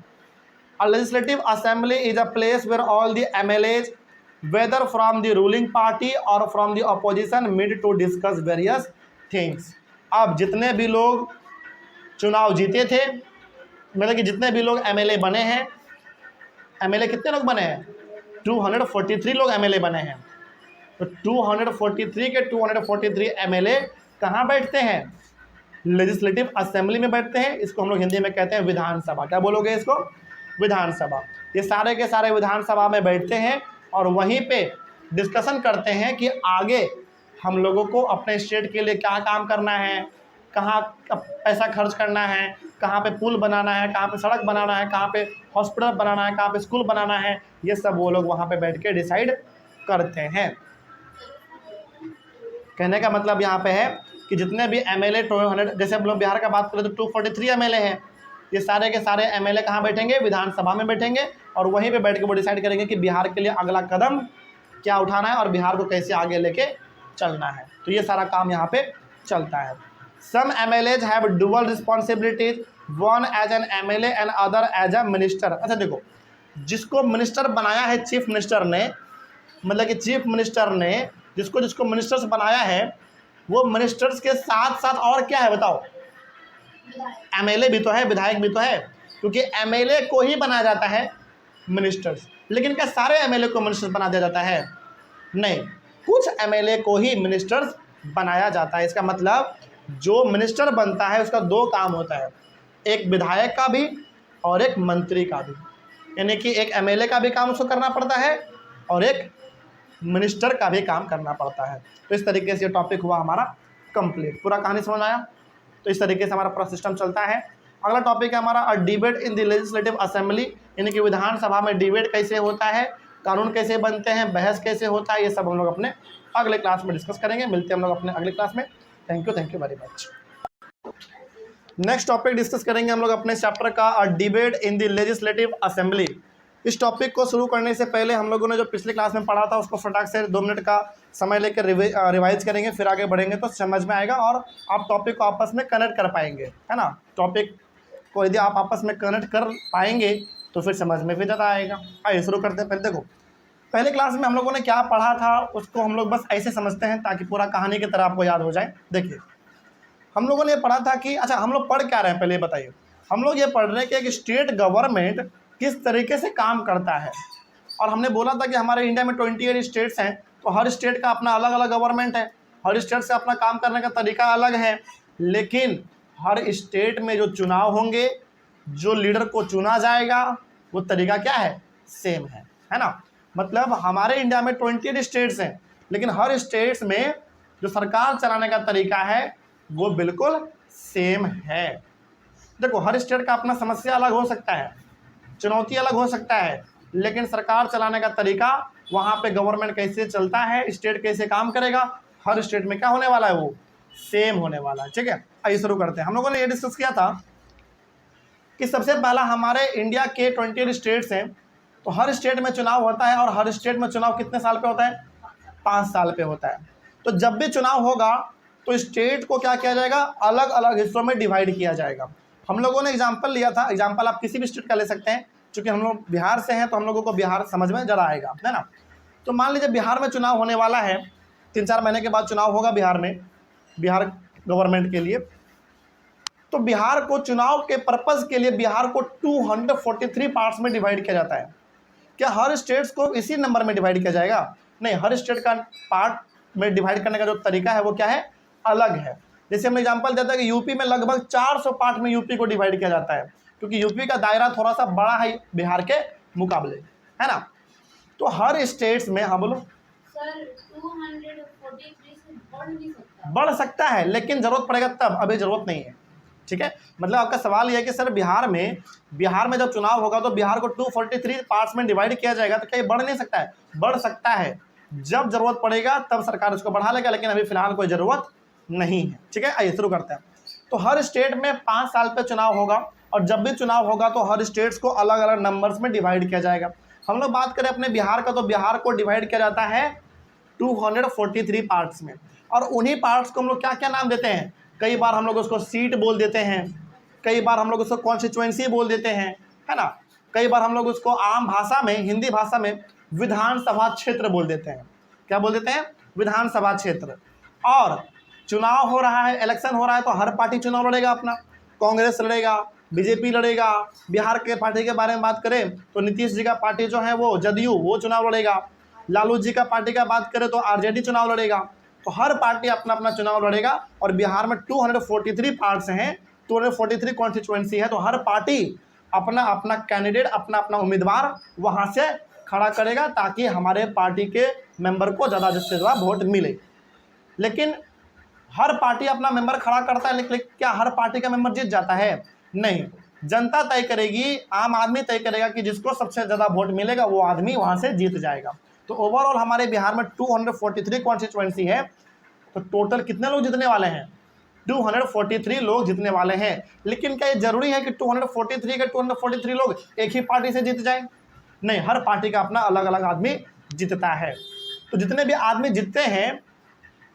A legislative assembly is a place where all the MLAs, whether from the ruling party or from the opposition, meet to discuss various things. अब जितने भी लोग चुनाव जीते थे, मतलब कि जितने भी लोग MLA बने हैं, MLA कितने लोग बने हैं? 243 लोग MLA बने हैं। तो 243 के 243 MLA कहाँ बैठते हैं? लेजिस्लेटिव असेंबली में बैठते हैं। इसको हम लोग हिंदी में कहते हैं विधानसभा। क्या बोलोगे इसको? विधानसभा। ये सारे के सारे विधानसभा में बैठते हैं और वहीं पे डिस्कशन करते हैं कि आगे हम लोगों को अपने स्टेट के लिए क्या काम करना है, कहाँ पैसा खर्च करना है, कहाँ पे पुल बनाना है, कहाँ पे सड़क बनाना है, कहाँ पे हॉस्पिटल बनाना है, कहाँ पे स्कूल बनाना है, ये सब वो लोग वहाँ पे बैठ के डिसाइड करते हैं। कहने का मतलब यहाँ पे है कि जितने भी MLA 200, जैसे हम लोग बिहार का बात करें तो 243 MLA हैं। ये सारे के सारे MLA कहाँ बैठेंगे? विधानसभा में बैठेंगे और वहीं पे बैठ के वो डिसाइड करेंगे कि बिहार के लिए अगला कदम क्या उठाना है और बिहार को कैसे आगे लेके चलना है। तो ये सारा काम यहाँ पे चलता है। सम MLAs have dual responsibilities, one as an MLA and other as a minister. अच्छा देखो, जिसको मिनिस्टर बनाया है चीफ मिनिस्टर ने, मतलब कि चीफ मिनिस्टर ने जिसको जिसको मिनिस्टर्स बनाया है, वो मिनिस्टर्स के साथ साथ और क्या है बताओ? MLA भी तो है, विधायक भी तो है, क्योंकि MLA को ही बनाया जाता है मिनिस्टर्स। लेकिन क्या सारे MLA को मिनिस्टर्स बना दिया जाता है? नहीं, कुछ MLA को ही मिनिस्टर्स बनाया जाता है। इसका मतलब जो मिनिस्टर बनता है उसका दो काम होता है, एक विधायक का भी और एक मंत्री का भी। यानी कि एक MLA का भी काम उसको करना पड़ता है और एक मिनिस्टर का भी काम करना पड़ता है। तो इस तरीके से ये टॉपिक हुआ हमारा कंप्लीट। पूरा कहानी समझ आया? तो इस तरीके से हमारा पूरा सिस्टम चलता है। अगला टॉपिक है हमारा debate in the legislative assembly, यानी कि विधानसभा में डिबेट कैसे होता है, कानून कैसे बनते हैं, बहस कैसे होता है, ये सब हम लोग अपने अगले क्लास में डिस्कस करेंगे। मिलते हैं हम लोग अपने अगले क्लास में। Thank you very much. Next topic discuss करेंगे हम लोग अपने चैप्टर का debate in the legislative assembly. इस टॉपिक को शुरू करने से पहले हम लोगों ने जो पिछले क्लास में पढ़ा था उसको फटाक से 2 मिनट का समय लेकर रिवाइज करेंगे, फिर आगे बढ़ेंगे तो समझ में आएगा और आप टॉपिक को आपस में कनेक्ट कर पाएंगे, है ना। टॉपिक को यदि आप आपस में कनेक्ट कर पाएंगे तो फिर समझ में भी ज़्यादा आएगा। आइए शुरू करते हैं। पहले देखो, पहले क्लास में हम लोगों ने क्या पढ़ा था उसको हम लोग बस ऐसे समझते हैं ताकि पूरा कहानी की तरह आपको याद हो जाए। देखिए, हम लोगों ने ये पढ़ा था कि, अच्छा हम लोग पढ़ क्या रहे हैं पहले बताइए। हम लोग ये पढ़ रहे हैं कि एक स्टेट गवर्नमेंट किस तरीके से काम करता है। और हमने बोला था कि हमारे इंडिया में 28 स्टेट्स हैं, तो हर स्टेट का अपना अलग अलग गवर्नमेंट है, हर स्टेट से अपना काम करने का तरीका अलग है, लेकिन हर स्टेट में जो चुनाव होंगे, जो लीडर को चुना जाएगा, वो तरीका क्या है? सेम है ना। मतलब हमारे इंडिया में 28 स्टेट्स हैं, लेकिन हर स्टेट्स में जो सरकार चलाने का तरीका है वो बिल्कुल सेम है। देखो, हर स्टेट का अपना समस्या अलग हो सकता है, चुनौती अलग हो सकता है, लेकिन सरकार चलाने का तरीका, वहाँ पे गवर्नमेंट कैसे चलता है, स्टेट कैसे काम करेगा, हर स्टेट में क्या होने वाला है? वो सेम होने वाला है। ठीक है, आइए शुरू करते हैं। हम लोगों ने ये डिस्कस किया था कि सबसे पहला हमारे इंडिया के 28 स्टेट्स हैं, तो हर स्टेट में चुनाव होता है और हर स्टेट में चुनाव कितने साल पे होता है? 5 साल पे होता है। तो जब भी चुनाव होगा तो स्टेट को क्या किया जाएगा? अलग अलग हिस्सों में डिवाइड किया जाएगा। हम लोगों ने एग्जाम्पल लिया था, एग्जाम्पल आप किसी भी स्टेट का ले सकते हैं, क्योंकि हम लोग बिहार से हैं तो हम लोगों को बिहार समझ में ज़रा आएगा, है ना। तो मान लीजिए बिहार में चुनाव होने वाला है, 3-4 महीने के बाद चुनाव होगा बिहार में, बिहार गवर्नमेंट के लिए। तो बिहार को चुनाव के पर्पज़ के लिए बिहार को 243 पार्ट्स में डिवाइड किया जाता है। क्या हर स्टेट्स को इसी नंबर में डिवाइड किया जाएगा? नहीं, हर स्टेट का पार्ट में डिवाइड करने का जो तरीका है वो क्या है? अलग है। जैसे हमने एग्जांपल देता है कि यूपी में लगभग 400 पार्ट में यूपी को डिवाइड किया जाता है, क्योंकि यूपी का दायरा थोड़ा सा बड़ा है बिहार के मुकाबले, है ना। तो हर स्टेट्स में, हाँ बोलो सर, 243 से बढ़ नहीं सकता? बढ़ सकता है, लेकिन जरूरत पड़ेगा तब, अभी जरूरत नहीं है। ठीक है, मतलब आपका सवाल यह है कि सर बिहार में जब चुनाव होगा तो बिहार को 243 पार्ट्स में डिवाइड किया जाएगा, तो क्या ये बढ़ नहीं सकता है? बढ़ सकता है, जब जरूरत पड़ेगा तब सरकार उसको बढ़ा लेगा, लेकिन अभी फिलहाल कोई ज़रूरत नहीं है। ठीक है, आइए शुरू करते हैं। तो हर स्टेट में 5 साल पे चुनाव होगा, और जब भी चुनाव होगा तो हर स्टेट्स को अलग अलग नंबर्स में डिवाइड किया जाएगा। हम लोग बात करें अपने बिहार का, तो बिहार को डिवाइड किया जाता है 243 पार्ट्स में, और उन्हीं पार्ट्स को हम लोग क्या क्या नाम देते हैं? कई बार हम लोग उसको सीट बोल देते हैं, कई बार हम लोग उसको कॉन्स्टिट्यूएंसी बोल देते हैं, है ना। कई बार हम लोग उसको आम भाषा में, हिंदी भाषा में विधानसभा क्षेत्र बोल देते हैं। क्या बोल देते हैं? विधानसभा क्षेत्र। और चुनाव हो रहा है, इलेक्शन हो रहा है, तो हर पार्टी चुनाव लड़ेगा अपना। कांग्रेस लड़ेगा, बीजेपी लड़ेगा। बिहार के पार्टी के बारे में बात करें तो नीतीश जी का पार्टी जो है वो जदयू, वो चुनाव लड़ेगा। लालू जी का पार्टी का बात करें तो आरजेडी चुनाव लड़ेगा। तो हर पार्टी अपना अपना चुनाव लड़ेगा। और बिहार में 243 पार्ट्स हैं, 243 कॉन्स्टिट्यूएंसी है, तो हर पार्टी अपना अपना कैंडिडेट, अपना अपना उम्मीदवार वहाँ से खड़ा करेगा, ताकि हमारे पार्टी के मेंबर को ज़्यादा से ज़्यादा वोट मिले। लेकिन हर पार्टी अपना मेंबर खड़ा करता है, लेकिन क्या हर पार्टी का मेंबर जीत जाता है? नहीं, जनता तय करेगी, आम आदमी तय करेगा कि जिसको सबसे ज़्यादा वोट मिलेगा वो आदमी वहाँ से जीत जाएगा। तो ओवरऑल हमारे बिहार में 243 कॉन्स्टिट्यूएंसी है, तो टोटल कितने लोग जीतने वाले हैं? 243 लोग जीतने वाले हैं। लेकिन क्या ये जरूरी है कि 243 के 243 लोग एक ही पार्टी से जीत जाए? नहीं, हर पार्टी का अपना अलग अलग आदमी जीतता है। तो जितने भी आदमी जीतते हैं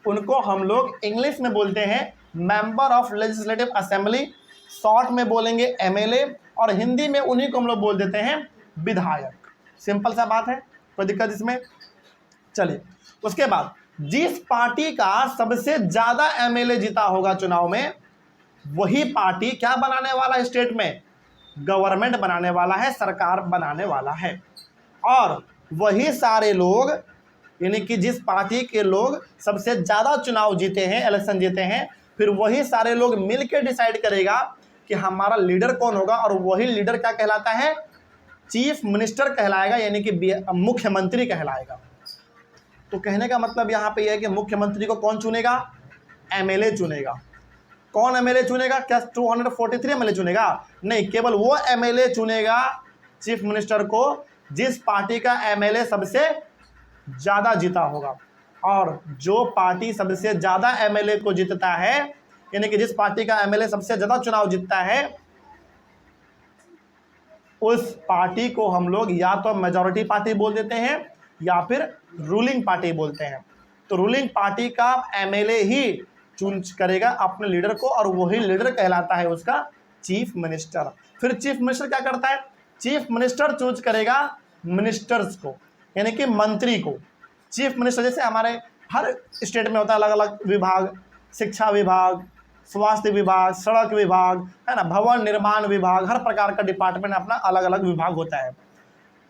उनको हम लोग इंग्लिश में बोलते हैं member of legislative assembly, short में बोलेंगे एमएलए, और हिंदी में उन्हीं को हम लोग बोल देते हैं विधायक। सिंपल सा बात है, कोई दिक्कत इसमें? चलिए, उसके बाद जिस पार्टी का सबसे ज्यादा एमएलए जीता होगा चुनाव में, वही पार्टी क्या बनाने वाला है? स्टेट में गवर्नमेंट बनाने वाला है, सरकार बनाने वाला है। और वही सारे लोग, यानी कि जिस पार्टी के लोग सबसे ज़्यादा चुनाव जीते हैं, इलेक्शन जीते हैं, फिर वही सारे लोग मिलकर डिसाइड करेगा कि हमारा लीडर कौन होगा। और वही लीडर क्या कहलाता है? चीफ मिनिस्टर कहलाएगा, यानी कि मुख्यमंत्री कहलाएगा। तो कहने का मतलब यहाँ पे यह है कि मुख्यमंत्री को कौन चुनेगा? एमएलए चुनेगा। कौन एमएलए चुनेगा? क्या 243 एमएलए चुनेगा? नहीं, केवल वो एमएलए चुनेगा चीफ मिनिस्टर को जिस पार्टी का एमएलए सबसे ज़्यादा जीता होगा। और जो पार्टी सबसे ज़्यादा एमएलए को जीतता है, यानी कि जिस पार्टी का एमएलए सबसे ज़्यादा चुनाव जीतता है, उस पार्टी को हम लोग या तो मेजॉरिटी पार्टी बोल देते हैं या फिर रूलिंग पार्टी बोलते हैं। तो रूलिंग पार्टी का एमएलए ही चूज करेगा अपने लीडर को, और वही लीडर कहलाता है उसका चीफ मिनिस्टर। फिर चीफ मिनिस्टर क्या करता है? चीफ मिनिस्टर चूज करेगा मिनिस्टर्स को, यानी कि मंत्री को। चीफ मिनिस्टर जैसे हमारे हर स्टेट में होता है अलग अलग विभाग, शिक्षा विभाग, स्वास्थ्य विभाग, सड़क विभाग, है ना, भवन निर्माण विभाग, हर प्रकार का डिपार्टमेंट अपना अलग अलग विभाग होता है।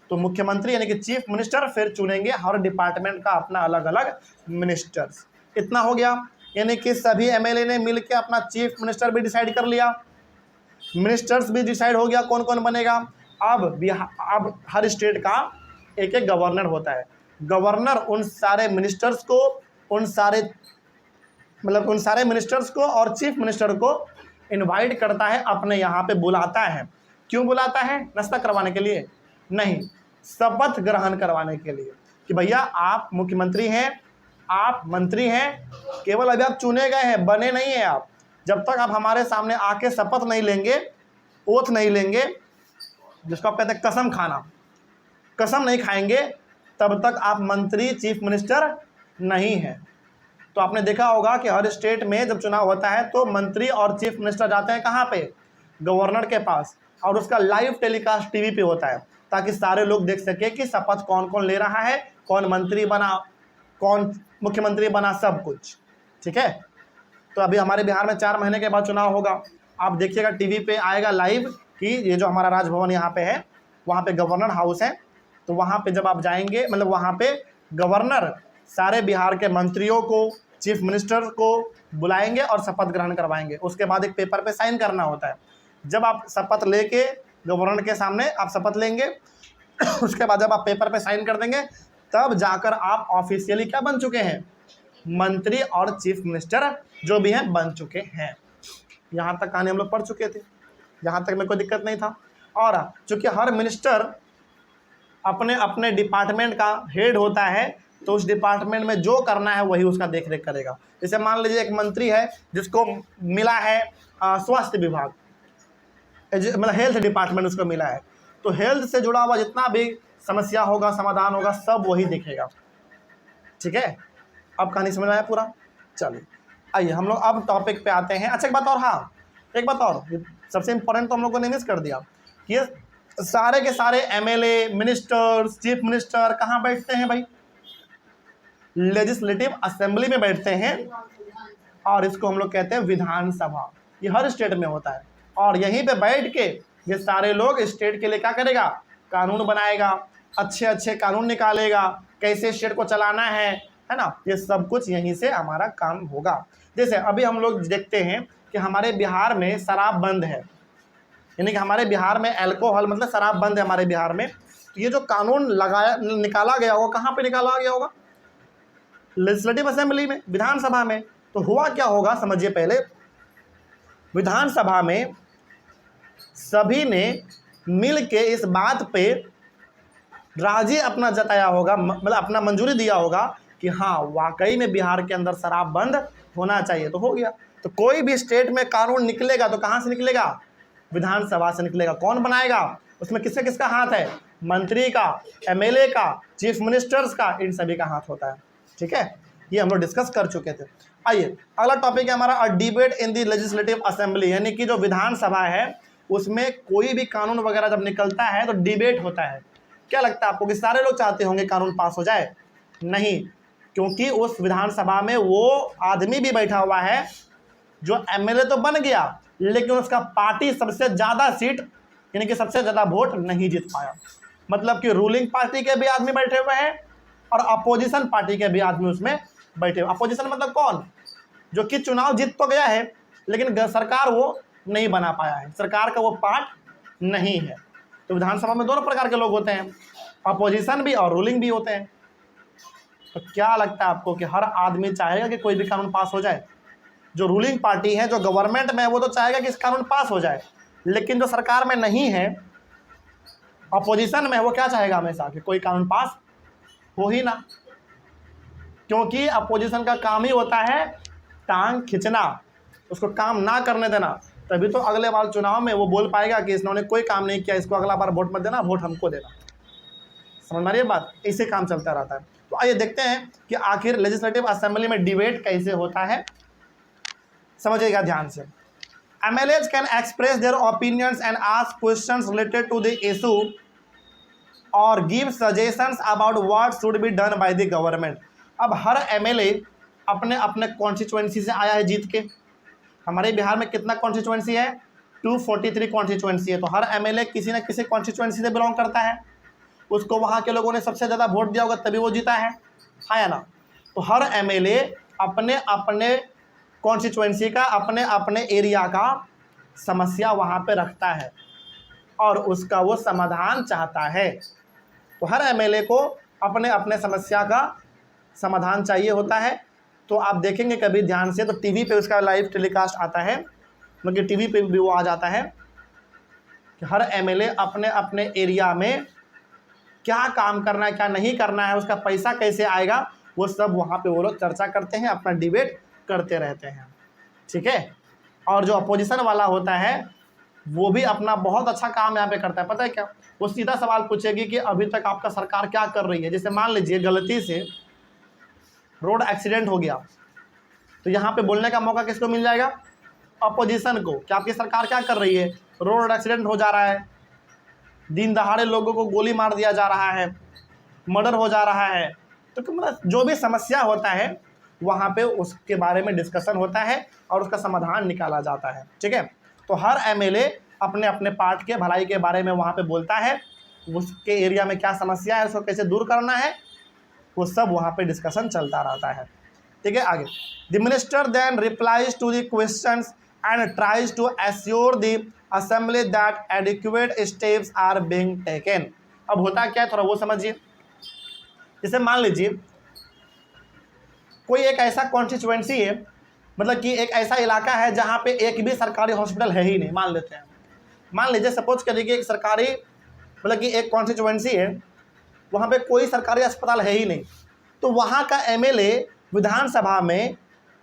तो मुख्यमंत्री यानी कि चीफ मिनिस्टर फिर चुनेंगे हर डिपार्टमेंट का अपना अलग अलग मिनिस्टर्स। इतना हो गया, यानी कि सभी एमएलए ने मिलकर अपना चीफ मिनिस्टर भी डिसाइड कर लिया, मिनिस्टर्स भी डिसाइड हो गया कौन कौन बनेगा। अब हर स्टेट का एक एक गवर्नर होता है। गवर्नर उन सारे मिनिस्टर्स को, उन सारे मिनिस्टर्स को और चीफ मिनिस्टर को इनवाइट करता है, अपने यहाँ पे बुलाता है। क्यों बुलाता है? नाश्ता करवाने के लिए? नहीं, शपथ ग्रहण करवाने के लिए कि भैया आप मुख्यमंत्री हैं, आप मंत्री हैं, केवल अभी आप चुने गए हैं, बने नहीं हैं आप। जब तक आप हमारे सामने आके शपथ नहीं लेंगे, ओथ नहीं लेंगे, जिसको आप कहते हैं कसम खाना, कसम नहीं खाएंगे, तब तक आप मंत्री चीफ मिनिस्टर नहीं हैं। तो आपने देखा होगा कि हर स्टेट में जब चुनाव होता है तो मंत्री और चीफ मिनिस्टर जाते हैं कहाँ पे? गवर्नर के पास, और उसका लाइव टेलीकास्ट टीवी पे होता है, ताकि सारे लोग देख सके कि शपथ कौन कौन ले रहा है, कौन मंत्री बना, कौन मुख्यमंत्री बना, सब कुछ। ठीक है, तो अभी हमारे बिहार में 4 महीने के बाद चुनाव होगा। आप देखिएगा टीवी पे आएगा लाइव कि ये जो हमारा राजभवन यहाँ पे है, वहाँ पे गवर्नर हाउस है। तो वहाँ पे जब आप जाएंगे, मतलब वहाँ पे गवर्नर सारे बिहार के मंत्रियों को, चीफ मिनिस्टर को बुलाएंगे और शपथ ग्रहण करवाएंगे। उसके बाद एक पेपर पे साइन करना होता है। जब आप शपथ लेके गवर्नर के सामने आप शपथ लेंगे, उसके बाद जब आप पेपर पे साइन कर देंगे, तब जाकर आप ऑफिशियली क्या बन चुके हैं? मंत्री और चीफ मिनिस्टर जो भी हैं बन चुके हैं। यहाँ तक कहानी हम लोग पढ़ चुके थे, यहाँ तक में कोई दिक्कत नहीं था। और चूँकि हर मिनिस्टर अपने अपने डिपार्टमेंट का हेड होता है, तो उस डिपार्टमेंट में जो करना है वही उसका देख रेख करेगा। जैसे मान लीजिए एक मंत्री है जिसको मिला है स्वास्थ्य विभाग, मतलब हेल्थ डिपार्टमेंट उसको मिला है, तो हेल्थ से जुड़ा हुआ जितना भी समस्या होगा, समाधान होगा, सब वही देखेगा। ठीक है, अब कहानी समझ में आया पूरा? चलिए आइए हम लोग अब टॉपिक पे आते हैं। अच्छा एक बात और, हाँ एक बात और, सबसे इंपॉर्टेंट तो हम लोगों ने मिस कर दिया कि ये सारे के सारे एमएलए, मिनिस्टर्स, चीफ मिनिस्टर कहाँ बैठते हैं भाई? लेजिस्लेटिव असेंबली में बैठते हैं, और इसको हम लोग कहते हैं विधानसभा। ये हर स्टेट में होता है, और यहीं पे बैठ के ये सारे लोग स्टेट के लिए क्या करेगा? कानून बनाएगा, अच्छे अच्छे कानून निकालेगा, कैसे स्टेट को चलाना है ना, ये सब कुछ यहीं से हमारा काम होगा। जैसे अभी हम लोग देखते हैं कि हमारे बिहार में शराब बंद है, यानी कि हमारे बिहार में अल्कोहल मतलब शराब बंद है हमारे बिहार में। तो ये जो कानून निकाला गया होगा, कहाँ पे निकाला गया होगा? लेजिस्लेटिव असेंबली में, विधानसभा में। तो हुआ क्या होगा समझिए, पहले विधानसभा में सभी ने मिल के इस बात पे राजी अपना जताया होगा, मतलब अपना मंजूरी दिया होगा कि हाँ वाकई में बिहार के अंदर शराब बंद होना चाहिए। तो हो गया। तो कोई भी स्टेट में कानून निकलेगा तो कहाँ से निकलेगा? विधानसभा से निकलेगा। कौन बनाएगा? उसमें किसका किसका हाथ है? मंत्री का, एमएलए का, चीफ मिनिस्टर्स का, इन सभी का हाथ होता है। ठीक है, ये हम लोग डिस्कस कर चुके थे। आइए अगला टॉपिक है हमारा, a debate in the legislative assembly, यानी कि जो विधानसभा है उसमें कोई भी कानून वगैरह जब निकलता है तो डिबेट होता है। क्या लगता है आपको कि सारे लोग चाहते होंगे कानून पास हो जाए? नहीं, क्योंकि उस विधानसभा में वो आदमी भी बैठा हुआ है जो एमएलए तो बन गया, लेकिन उसका पार्टी सबसे ज़्यादा सीट यानी कि सबसे ज़्यादा वोट नहीं जीत पाया। मतलब कि रूलिंग पार्टी के भी आदमी बैठे हुए हैं और अपोजिशन पार्टी के भी आदमी उसमें बैठे हुए। अपोजिशन मतलब कौन? जो कि चुनाव जीत तो गया है लेकिन सरकार वो नहीं बना पाया है, सरकार का वो पार्ट नहीं है। तो विधानसभा में दोनों प्रकार के लोग होते हैं, अपोजिशन भी और रूलिंग भी होते हैं। तो क्या लगता है आपको कि हर आदमी चाहेगा कि कोई भी कानून पास हो जाए? जो रूलिंग पार्टी है, जो गवर्नमेंट में है, वो तो चाहेगा कि इस कानून पास हो जाए, लेकिन जो सरकार में नहीं है, अपोजिशन में, वो क्या चाहेगा हमेशा कि कोई कानून पास हो ही ना, क्योंकि अपोजिशन का काम ही होता है टांग खींचना, उसको काम ना करने देना। तभी तो अगले बार चुनाव में वो बोल पाएगा कि इसने कोई काम नहीं किया, इसको अगला बार वोट मत देना, वोट हमको देना। समझ में आ रही है बात? इससे काम चलता रहता है। तो आइए देखते हैं कि आखिर लेजिस्लेटिव असेंबली में डिबेट कैसे होता है। समझिएगा ध्यान से। MLAs can express their opinions and ask questions related to the issue or give suggestions about what should be done by the government। अब हर MLA अपने अपने कॉन्स्टिट्यूएंसी से आया है जीत के। हमारे बिहार में कितना कॉन्स्टिट्यूएंसी है? 243 कॉन्स्टिट्यूएंसी है। तो हर MLA किसी न किसी कॉन्स्टिट्यूएंसी से बिलोंग करता है, उसको वहाँ के लोगों ने सबसे ज़्यादा वोट दिया होगा तभी वो जीता है, हाँ या ना? तो हर MLA अपने अपने कॉन्स्टिट्यूएंसी का, अपने अपने एरिया का समस्या वहाँ पे रखता है और उसका वो समाधान चाहता है। तो हर MLA को अपने अपने समस्या का समाधान चाहिए होता है। तो आप देखेंगे कभी ध्यान से तो टीवी पे उसका लाइव टेलीकास्ट आता है, मतलब टीवी पे भी वो आ जाता है कि हर MLA अपने अपने एरिया में क्या काम करना है, क्या नहीं करना है, उसका पैसा कैसे आएगा, वो सब वहाँ पे वो लोग चर्चा करते हैं, अपना डिबेट करते रहते हैं। ठीक है, और जो अपोजिशन वाला होता है वो भी अपना बहुत अच्छा काम यहाँ पे करता है। पता है क्या? वो सीधा सवाल पूछेगी कि अभी तक आपका सरकार क्या कर रही है। जैसे मान लीजिए गलती से रोड एक्सीडेंट हो गया, तो यहाँ पे बोलने का मौका किसको मिल जाएगा? अपोजिशन को, कि आपकी सरकार क्या कर रही है, रोड एक्सीडेंट हो जा रहा है, दिन दहाड़े लोगों को गोली मार दिया जा रहा है, मर्डर हो जा रहा है। तो मतलब जो भी समस्या होता है वहाँ पे उसके बारे में डिस्कशन होता है और उसका समाधान निकाला जाता है। ठीक है, तो हर MLA अपने अपने पार्ट के भलाई के बारे में वहाँ पे बोलता है, उसके एरिया में क्या समस्या है, उसको कैसे दूर करना है, वो सब वहाँ पे डिस्कशन चलता रहता है। ठीक है, आगे। The minister then replies to the questions and tries to assure the assembly that adequate steps are being taken. अब होता क्या है थोड़ा वो समझिए। जैसे मान लीजिए कोई एक ऐसा कॉन्स्टिट्यूएंसी है, मतलब कि एक ऐसा इलाका है जहाँ पे एक भी सरकारी हॉस्पिटल है ही नहीं। मान लेते हैं, मान लीजिए सपोज करिए कि एक सरकारी, मतलब कि एक कॉन्स्टिट्यूएंसी है, वहाँ पे कोई सरकारी अस्पताल है ही नहीं, तो वहाँ का एमएलए विधानसभा में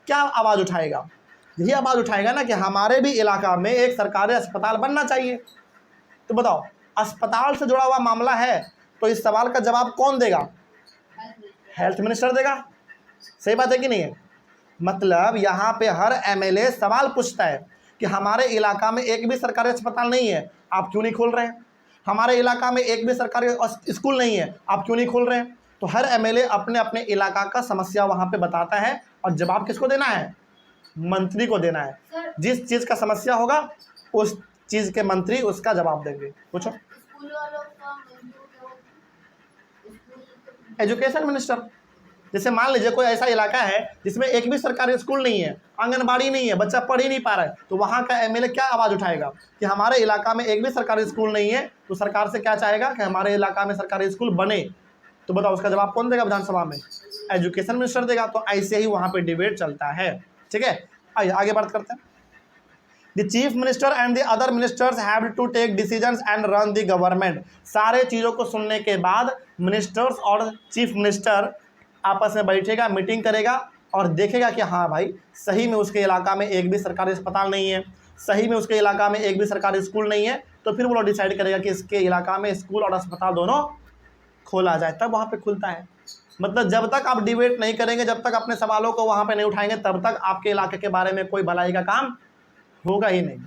क्या आवाज़ उठाएगा? यही आवाज़ उठाएगा ना कि हमारे भी इलाका में एक सरकारी अस्पताल बनना चाहिए। तो बताओ, अस्पताल से जुड़ा हुआ मामला है तो इस सवाल का जवाब कौन देगा? हेल्थ मिनिस्टर देगा। सही बात है कि नहीं है? मतलब यहाँ पे हर एमएलए सवाल पूछता है कि हमारे इलाका में एक भी सरकारी अस्पताल नहीं है, आप क्यों नहीं खोल रहे हैं? हमारे इलाका में एक भी सरकारी स्कूल नहीं है, आप क्यों नहीं खोल रहे हैं? तो हर एमएलए अपने अपने इलाका का समस्या वहाँ पे बताता है और जवाब किसको देना है? मंत्री को देना है। सर, जिस चीज़ का समस्या होगा उस चीज़ के मंत्री उसका जवाब देंगे। पूछो। स्कूल वालों का स्कूल एजुकेशन मिनिस्टर। जैसे मान लीजिए कोई ऐसा इलाका है जिसमें एक भी सरकारी स्कूल नहीं है, आंगनबाड़ी नहीं है, बच्चा पढ़ ही नहीं पा रहा है, तो वहाँ का एमएलए क्या आवाज़ उठाएगा कि हमारे इलाका में एक भी सरकारी स्कूल नहीं है, तो सरकार से क्या चाहेगा कि हमारे इलाका में सरकारी स्कूल बने। तो बताओ उसका जवाब कौन देगा विधानसभा में? एजुकेशन मिनिस्टर देगा। तो ऐसे ही वहाँ पर डिबेट चलता है। ठीक है, आइए आगे बात करते हैं। The chief minister and the other ministers have to take decisions and run the government। सारे चीज़ों को सुनने के बाद मिनिस्टर्स और चीफ मिनिस्टर आपस में बैठेगा, मीटिंग करेगा और देखेगा कि हाँ भाई सही में उसके इलाका में एक भी सरकारी अस्पताल नहीं है, सही में उसके इलाका में एक भी सरकारी स्कूल नहीं है, तो फिर वो लोग डिसाइड करेगा कि इसके इलाका में स्कूल और अस्पताल दोनों खोला जाए, तब वहाँ पे खुलता है। मतलब जब तक आप डिबेट नहीं करेंगे, जब तक अपने सवालों को वहाँ पे नहीं उठाएंगे, तब तक आपके इलाके के बारे में कोई भलाई का काम होगा ही नहीं।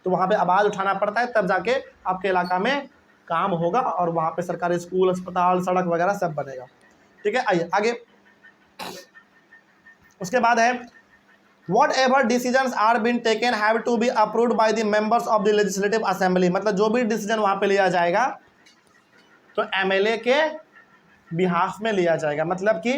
तो वहाँ पे आवाज़ उठाना पड़ता है, तब जाके आपके इलाका में काम होगा और वहाँ पे सरकारी स्कूल, अस्पताल, सड़क वगैरह सब बनेगा। ठीक है, आइए आगे। उसके बाद है whatever decision are been taken have to be approved by the members of the legislative assembly. मतलब जो भी डिसीजन वहाँ पे लिया जाएगा तो एमएलए के बिहाफ में लिया जाएगा। मतलब कि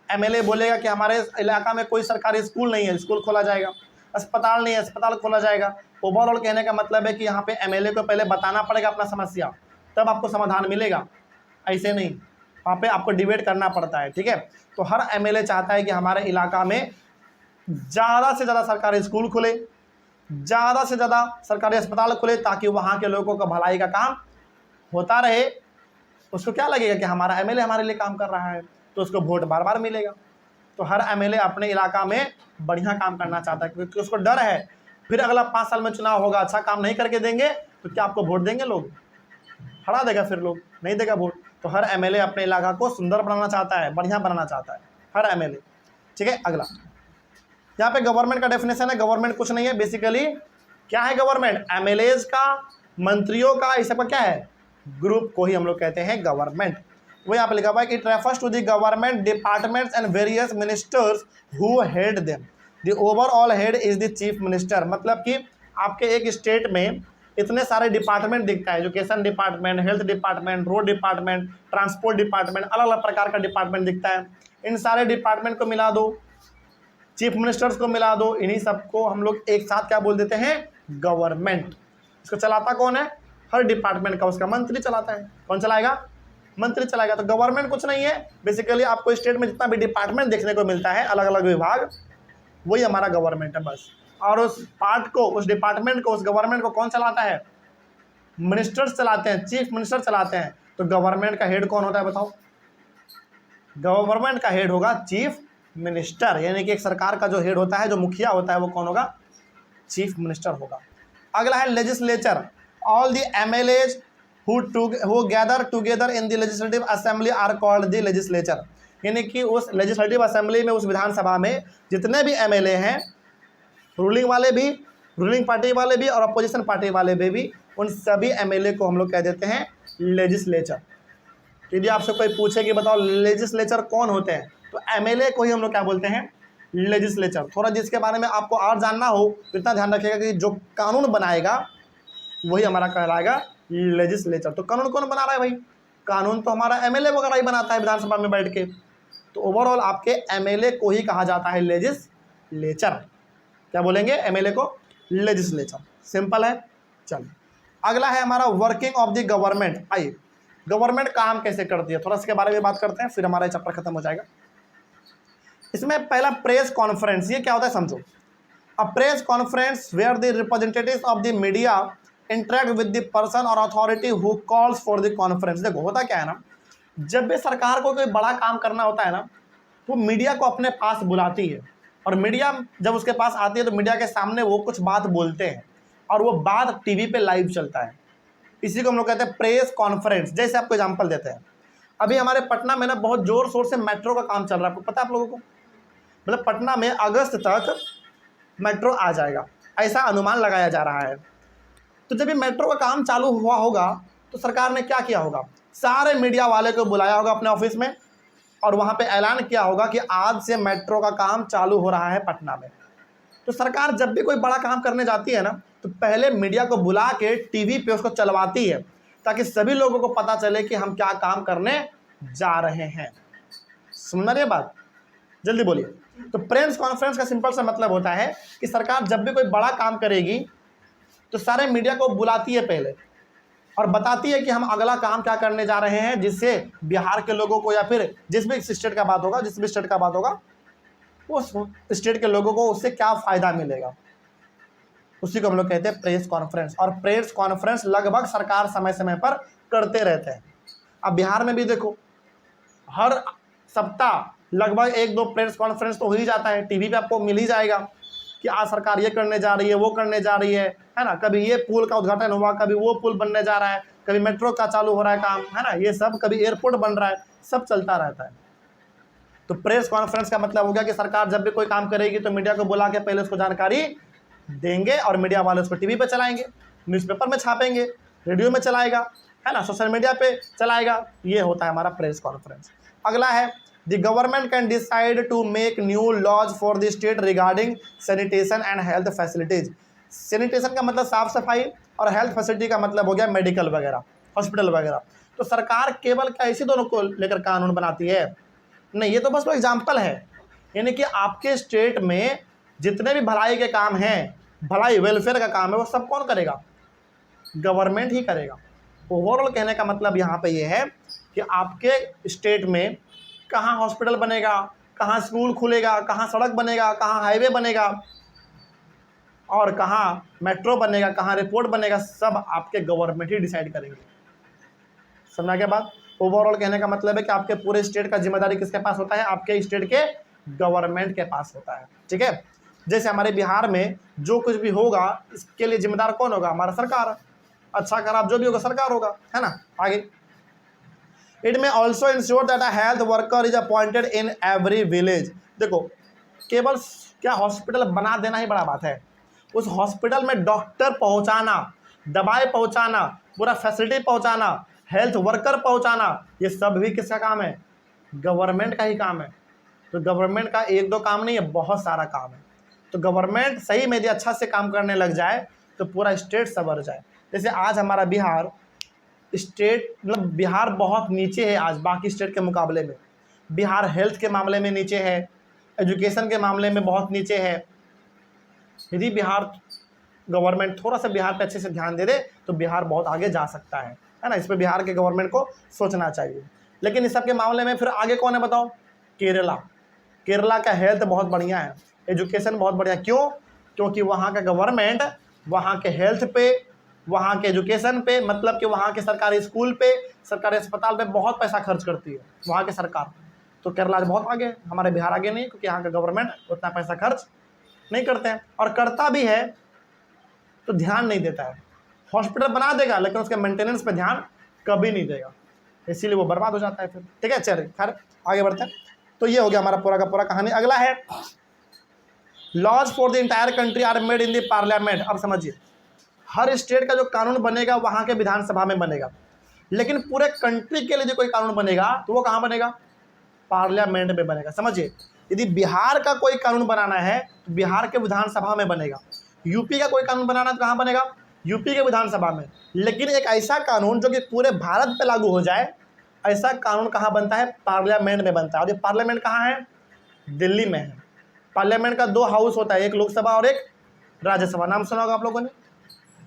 एमएलए बोलेगा कि हमारे इलाका में कोई सरकारी स्कूल नहीं है, स्कूल खोला जाएगा, अस्पताल नहीं है, अस्पताल खोला जाएगा। ओवरऑल कहने का मतलब है कि यहाँ पे एमएलए को पहले बताना पड़ेगा अपना समस्या, तब आपको समाधान मिलेगा। ऐसे नहीं, वहाँ पे आपको डिबेट करना पड़ता है। ठीक है, तो हर एमएलए चाहता है कि हमारे इलाका में ज़्यादा से ज़्यादा सरकारी स्कूल खुले, ज़्यादा से ज़्यादा सरकारी अस्पताल खुले, ताकि वहाँ के लोगों का भलाई का काम होता रहे। उसको क्या लगेगा कि हमारा एमएलए हमारे लिए काम कर रहा है, तो उसको वोट बार बार मिलेगा। तो हर एमएलए अपने इलाका में बढ़िया काम करना चाहता है, क्योंकि उसको डर है फिर अगला 5 साल में चुनाव होगा, अच्छा काम नहीं करके देंगे तो क्या आपको वोट देंगे? लोग हरा देगा, फिर लोग नहीं देगा वोट। तो हर एमएलए अपने इलाका को सुंदर बनाना चाहता है, बढ़िया बनाना चाहता है हर एमएलए। ठीक है, अगला यहाँ पे गवर्नमेंट का डेफिनेशन है। गवर्नमेंट कुछ नहीं है, बेसिकली क्या है गवर्नमेंट? एमएलएज का, मंत्रियों का, इस सबका क्या है? ग्रुप को ही हम लोग कहते हैं गवर्नमेंट। वो यहाँ पे लिखा हुआ है कि it refers to the government departments and various ministers who head them. The overall head is the chief minister. मतलब कि आपके एक स्टेट में इतने सारे डिपार्टमेंट दिखता है, education department, health department, road department, transport department, अलग अलग प्रकार का डिपार्टमेंट दिखता है। इन सारे डिपार्टमेंट को मिला दो, चीफ मिनिस्टर्स को मिला दो, इन्हीं सबको हम लोग एक साथ क्या बोल देते हैं? गवर्नमेंट। इसको चलाता कौन है? हर डिपार्टमेंट का उसका मंत्री चलाता है। कौन चलाएगा? मंत्री चलाएगा। तो गवर्नमेंट कुछ नहीं है, बेसिकली आपको स्टेट में जितना भी डिपार्टमेंट देखने को मिलता है, अलग अलग विभाग, वही हमारा गवर्नमेंट है बस। और उस पार्ट को, उस डिपार्टमेंट को, उस गवर्नमेंट को कौन चलाता है? मिनिस्टर्स चलाते हैं, चीफ मिनिस्टर चलाते हैं। तो गवर्नमेंट का हेड कौन होता है बताओ? गवर्नमेंट का हेड होगा चीफ मिनिस्टर, यानी कि एक सरकार का जो हेड होता है, जो मुखिया होता है, वो कौन होगा? चीफ मिनिस्टर होगा। अगला है legislature. All the MLAs who gather together in the legislative assembly are called the legislature। यानी कि उस लेजिस्लेटिव असेंबली में, उस विधानसभा में जितने भी एमएलए हैं, रूलिंग वाले भी, रूलिंग पार्टी वाले भी और अपोजिशन पार्टी वाले भी, उन सभी एमएलए को हम लोग कह देते हैं लेजिस्लेचर। यदि आपसे कोई पूछे कि बताओ लेजिस्लेचर कौन होते हैं, तो एमएलए को ही हम लोग क्या बोलते हैं? लेजिस्लेचर। थोड़ा जिसके बारे में आपको और जानना हो तो इतना ध्यान रखिएगा कि जो कानून बनाएगा वही हमारा कहलाएगा लेजिस्लेचर। तो कानून कौन बना रहा है भाई? कानून तो हमारा एमएलए वगैरह ही बनाता है विधानसभा में बैठ के। तो ओवरऑल आपके एमएलए को ही कहा जाता है लेजिस्लेचर। क्या बोलेंगे? एमएलए को लेजिस्लेचर। सिंपल है। चलिए अगला है हमारा वर्किंग ऑफ द गवर्नमेंट। आइए गवर्नमेंट काम कैसे करती है, थोड़ा इसके बारे में बात करते हैं, फिर हमारा चैप्टर खत्म हो जाएगा। इसमें पहला प्रेस कॉन्फ्रेंस। ये क्या होता है समझो। A press conference where the representatives of the media interact with the person or authority who calls for the conference. देखो होता क्या है ना, जब भी सरकार को कोई बड़ा काम करना होता है ना, तो मीडिया को अपने पास बुलाती है, और मीडिया जब उसके पास आती है तो मीडिया के सामने वो कुछ बात बोलते हैं, और वो बात टीवी पे लाइव चलता है। इसी को हम लोग कहते हैं प्रेस कॉन्फ्रेंस। जैसे आपको एग्जांपल देते हैं, अभी हमारे पटना में ना बहुत जोर शोर से मेट्रो का काम चल रहा है, आपको पता है आप लोगों को? मतलब पटना में अगस्त तक मेट्रो आ जाएगा, ऐसा अनुमान लगाया जा रहा है। तो जब ये मेट्रो का काम चालू हुआ होगा तो सरकार ने क्या किया होगा, सारे मीडिया वाले को बुलाया होगा अपने ऑफिस में, और वहाँ पे ऐलान किया होगा कि आज से मेट्रो का काम चालू हो रहा है पटना में। तो सरकार जब भी कोई बड़ा काम करने जाती है ना, तो पहले मीडिया को बुला के टीवी पे उसको चलवाती है, ताकि सभी लोगों को पता चले कि हम क्या काम करने जा रहे हैं। सुन रहे बात? जल्दी बोलिए। तो प्रेस कॉन्फ्रेंस का सिंपल सा मतलब होता है कि सरकार जब भी कोई बड़ा काम करेगी तो सारे मीडिया को बुलाती है पहले, और बताती है कि हम अगला काम क्या करने जा रहे हैं, जिससे बिहार के लोगों को, या फिर जिस भी स्टेट का बात होगा, जिस भी स्टेट का बात होगा, उस स्टेट के लोगों को उससे क्या फ़ायदा मिलेगा। उसी को हम लोग कहते हैं प्रेस कॉन्फ्रेंस। और प्रेस कॉन्फ्रेंस लगभग सरकार समय समय पर करते रहते हैं। अब बिहार में भी देखो, हर सप्ताह लगभग 1-2 प्रेस कॉन्फ्रेंस तो हो ही जाता है, टीवी पे आपको मिल ही जाएगा कि आज सरकार ये करने जा रही है, वो करने जा रही है ना। कभी ये पुल का उद्घाटन हुआ, कभी वो पुल बनने जा रहा है, कभी मेट्रो का चालू हो रहा है काम, है ना, ये सब, कभी एयरपोर्ट बन रहा है, सब चलता रहता है। तो प्रेस कॉन्फ्रेंस का मतलब हो गया कि सरकार जब भी कोई काम करेगी तो मीडिया को बुला के पहले उसको जानकारी देंगे, और मीडिया वाले उसको टीवी पे चलाएंगे, न्यूज़पेपर में छापेंगे, रेडियो में चलाएगा, है ना, सोशल मीडिया पे चलाएगा। ये होता है हमारा प्रेस कॉन्फ्रेंस। अगला है, the government can decide to make new laws for the state regarding sanitation and health facilities. Sanitation का मतलब साफ सफाई, और हेल्थ फैसिलिटी का मतलब हो गया मेडिकल वगैरह, हॉस्पिटल वगैरह। तो सरकार केवल क्या इसी दोनों को लेकर कानून बनाती है? नहीं, ये तो बस वो एग्जाम्पल है। यानी कि आपके स्टेट में जितने भी भलाई के काम हैं, भलाई वेलफेयर का काम है, वो सब कौन करेगा? गवर्नमेंट ही करेगा। ओवरऑल कहने का मतलब यहाँ पे ये है कि आपके स्टेट में कहाँ हॉस्पिटल बनेगा, कहाँ स्कूल खुलेगा, कहाँ सड़क बनेगा, कहाँ हाईवे बनेगा, और कहाँ मेट्रो बनेगा, कहाँ एयरपोर्ट बनेगा, सब आपके गवर्नमेंट ही डिसाइड करेंगे। समझा क्या बात? ओवरऑल कहने का मतलब है कि आपके पूरे स्टेट का जिम्मेदारी किसके पास होता है? आपके स्टेट के गवर्नमेंट के पास होता है। ठीक है, जैसे हमारे बिहार में जो कुछ भी होगा इसके लिए जिम्मेदार कौन होगा? हमारा सरकार। अच्छा खराब जो भी होगा सरकार होगा, है ना। आगे, इट में also ensure that a health worker is appointed in every village. देखो, केवल क्या हॉस्पिटल बना देना ही बड़ा बात है, उस हॉस्पिटल में डॉक्टर पहुंचाना, दवाई पहुंचाना, पूरा फैसिलिटी पहुंचाना, हेल्थ वर्कर पहुंचाना, ये सब भी किसका काम है? गवर्नमेंट का ही काम है। तो गवर्नमेंट का 1-2 काम नहीं है, बहुत सारा काम है। तो गवर्नमेंट सही में यदि अच्छा से काम करने लग जाए तो पूरा स्टेट संवर जाए। जैसे आज हमारा बिहार स्टेट, मतलब बिहार बहुत नीचे है आज बाकी स्टेट के मुकाबले में। बिहार हेल्थ के मामले में नीचे है, एजुकेशन के मामले में बहुत नीचे है। यदि बिहार गवर्नमेंट थोड़ा सा बिहार पे अच्छे से ध्यान दे दे तो बिहार बहुत आगे जा सकता है ना। इस पर बिहार के गवर्नमेंट को सोचना चाहिए। लेकिन इस सब के मामले में फिर आगे कौन है बताओ? केरला। केरला का हेल्थ बहुत बढ़िया है, एजुकेशन बहुत बढ़िया। क्यों? क्योंकि वहाँ का गवर्नमेंट वहाँ के हेल्थ पे, वहाँ के एजुकेशन पे, मतलब कि वहाँ के सरकारी स्कूल पे, सरकारी अस्पताल पे बहुत पैसा खर्च करती है वहाँ की सरकार। तो केरला बहुत आगे है, हमारे बिहार आगे नहीं, क्योंकि यहाँ का गवर्नमेंट उतना पैसा खर्च नहीं करते हैं, और करता भी है तो ध्यान नहीं देता है। हॉस्पिटल बना देगा लेकिन उसके मेंटेनेंस पे ध्यान कभी नहीं देगा, इसीलिए वो बर्बाद हो जाता है फिर। ठीक है, चलिए खैर आगे बढ़ते हैं। तो ये हो गया हमारा पूरा का पूरा कहानी। अगला है, laws for the entire country are made in the parliament. अब समझिए, हर स्टेट का जो कानून बनेगा वहाँ के विधानसभा में बनेगा, लेकिन पूरे कंट्री के लिए जो कोई कानून बनेगा तो वो कहाँ बनेगा? पार्लियामेंट में बनेगा। समझिए, यदि बिहार का कोई कानून बनाना है तो बिहार के विधानसभा में बनेगा, यूपी का कोई कानून बनाना है तो कहाँ बनेगा? यूपी के विधानसभा में। लेकिन एक ऐसा कानून जो कि पूरे भारत पे लागू हो जाए, ऐसा कानून कहाँ बनता है? पार्लियामेंट में बनता है। और ये पार्लियामेंट कहाँ है? दिल्ली में है। पार्लियामेंट का 2 हाउस होता है, एक लोकसभा और एक राज्यसभा। नाम सुना होगा आप लोगों ने।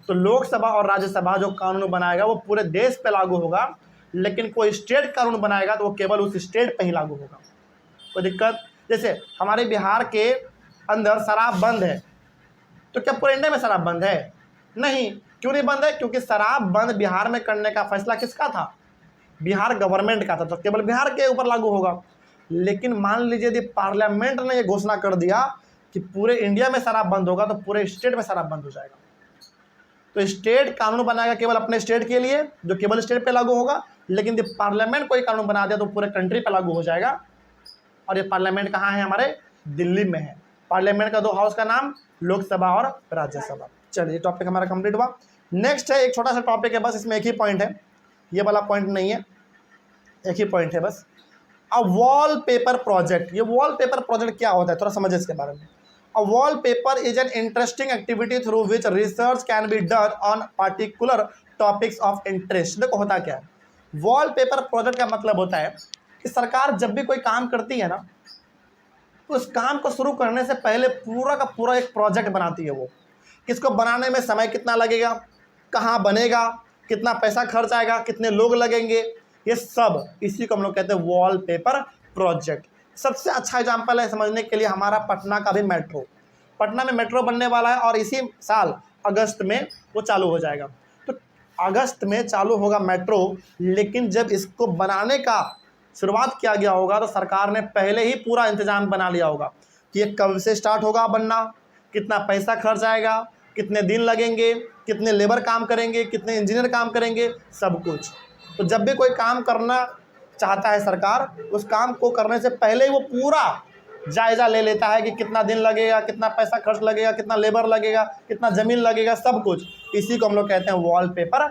तो लोकसभा और राज्यसभा जो कानून बनाएगा वो पूरे देश पे लागू होगा, लेकिन कोई स्टेट कानून बनाएगा तो वो केवल उस स्टेट पे ही लागू होगा। कोई दिक्कत? जैसे हमारे बिहार के अंदर शराब बंद है, तो क्या पूरे इंडिया में शराब बंद है? नहीं। क्यों नहीं बंद है? क्योंकि शराब बंद बिहार में करने का फैसला किसका था? बिहार गवर्नमेंट का था तो केवल बिहार के ऊपर लागू होगा। लेकिन मान लीजिए यदि पार्लियामेंट ने ये घोषणा कर दिया कि पूरे इंडिया में शराब बंद होगा तो पूरे स्टेट में शराब बंद हो जाएगा। तो स्टेट कानून बनाएगा केवल अपने स्टेट के लिए, जो केवल स्टेट पे लागू होगा। लेकिन यदि पार्लियामेंट कोई कानून बना दिया तो पूरे कंट्री पे लागू हो जाएगा। और ये पार्लियामेंट कहाँ है? हमारे दिल्ली में है। पार्लियामेंट का दो हाउस का नाम लोकसभा और राज्यसभा। चलिए टॉपिक हमारा कंप्लीट हुआ। नेक्स्ट है एक छोटा सा टॉपिक है, बस इसमें एक ही पॉइंट है, ये वाला पॉइंट नहीं है, एक ही पॉइंट है बस। अब वॉलपेपर प्रोजेक्ट, ये वॉलपेपर प्रोजेक्ट क्या होता है थोड़ा समझिए इसके बारे में। अ wallpaper is an interesting activity through which research can be done on particular topics of interest. देखो होता क्या है, वॉलपेपर प्रोजेक्ट का मतलब होता है कि सरकार जब भी कोई काम करती है ना तो उस काम को शुरू करने से पहले पूरा का पूरा एक प्रोजेक्ट बनाती है। वो किसको बनाने में समय कितना लगेगा, कहाँ बनेगा, कितना पैसा खर्च आएगा, कितने लोग लगेंगे, ये सब इसी को हम लोग कहते हैं वॉलपेपर प्रोजेक्ट। सबसे अच्छा एग्जांपल है समझने के लिए हमारा पटना का भी मेट्रो। पटना में मेट्रो बनने वाला है और इसी साल अगस्त में वो चालू हो जाएगा। तो अगस्त में चालू होगा मेट्रो, लेकिन जब इसको बनाने का शुरुआत किया गया होगा तो सरकार ने पहले ही पूरा इंतजाम बना लिया होगा कि ये कब से स्टार्ट होगा बनना, कितना पैसा खर्च आएगा, कितने दिन लगेंगे, कितने लेबर काम करेंगे, कितने इंजीनियर काम करेंगे, सब कुछ। तो जब भी कोई काम करना चाहता है सरकार, उस काम को करने से पहले ही वो पूरा जायज़ा ले लेता है कि कितना दिन लगेगा, कितना पैसा खर्च लगेगा, कितना लेबर लगेगा, कितना ज़मीन लगेगा, सब कुछ। इसी को हम लोग कहते हैं वॉलपेपर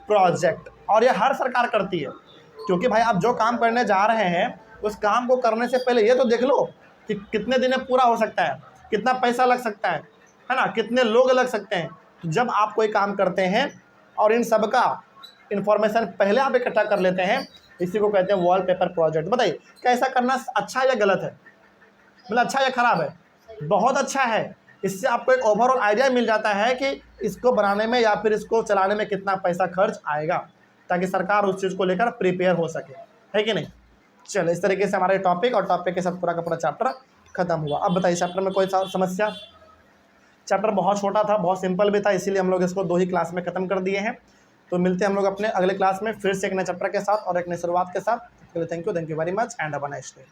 प्रोजेक्ट। और ये हर सरकार करती है, क्योंकि भाई आप जो काम करने जा रहे हैं उस काम को करने से पहले ये तो देख लो कि कितने दिन में पूरा हो सकता है, कितना पैसा लग सकता है ना, कितने लोग लग सकते हैं। तो जब आप कोई काम करते हैं और इन सब का इन्फॉर्मेशन पहले आप इकट्ठा कर लेते हैं, इसी को कहते हैं वॉलपेपर प्रोजेक्ट। बताइए क्या ऐसा करना अच्छा या गलत है, मतलब अच्छा या खराब है? बहुत अच्छा है। इससे आपको एक ओवरऑल आइडिया मिल जाता है कि इसको बनाने में या फिर इसको चलाने में कितना पैसा खर्च आएगा, ताकि सरकार उस चीज़ को लेकर प्रिपेयर हो सके, है कि नहीं। चलो इस तरीके से हमारे टॉपिक और टॉपिक के साथ पूरा का पूरा चैप्टर खत्म हुआ। अब बताइए चैप्टर में कोई समस्या? चैप्टर बहुत छोटा था, बहुत सिंपल भी था, इसीलिए हम लोग इसको 2 ही क्लास में ख़त्म कर दिए हैं। तो मिलते हैं हम लोग अपने अगले क्लास में फिर से एक नए चैप्टर के साथ और एक नई शुरुआत के साथ। Thank you very much and have a nice day.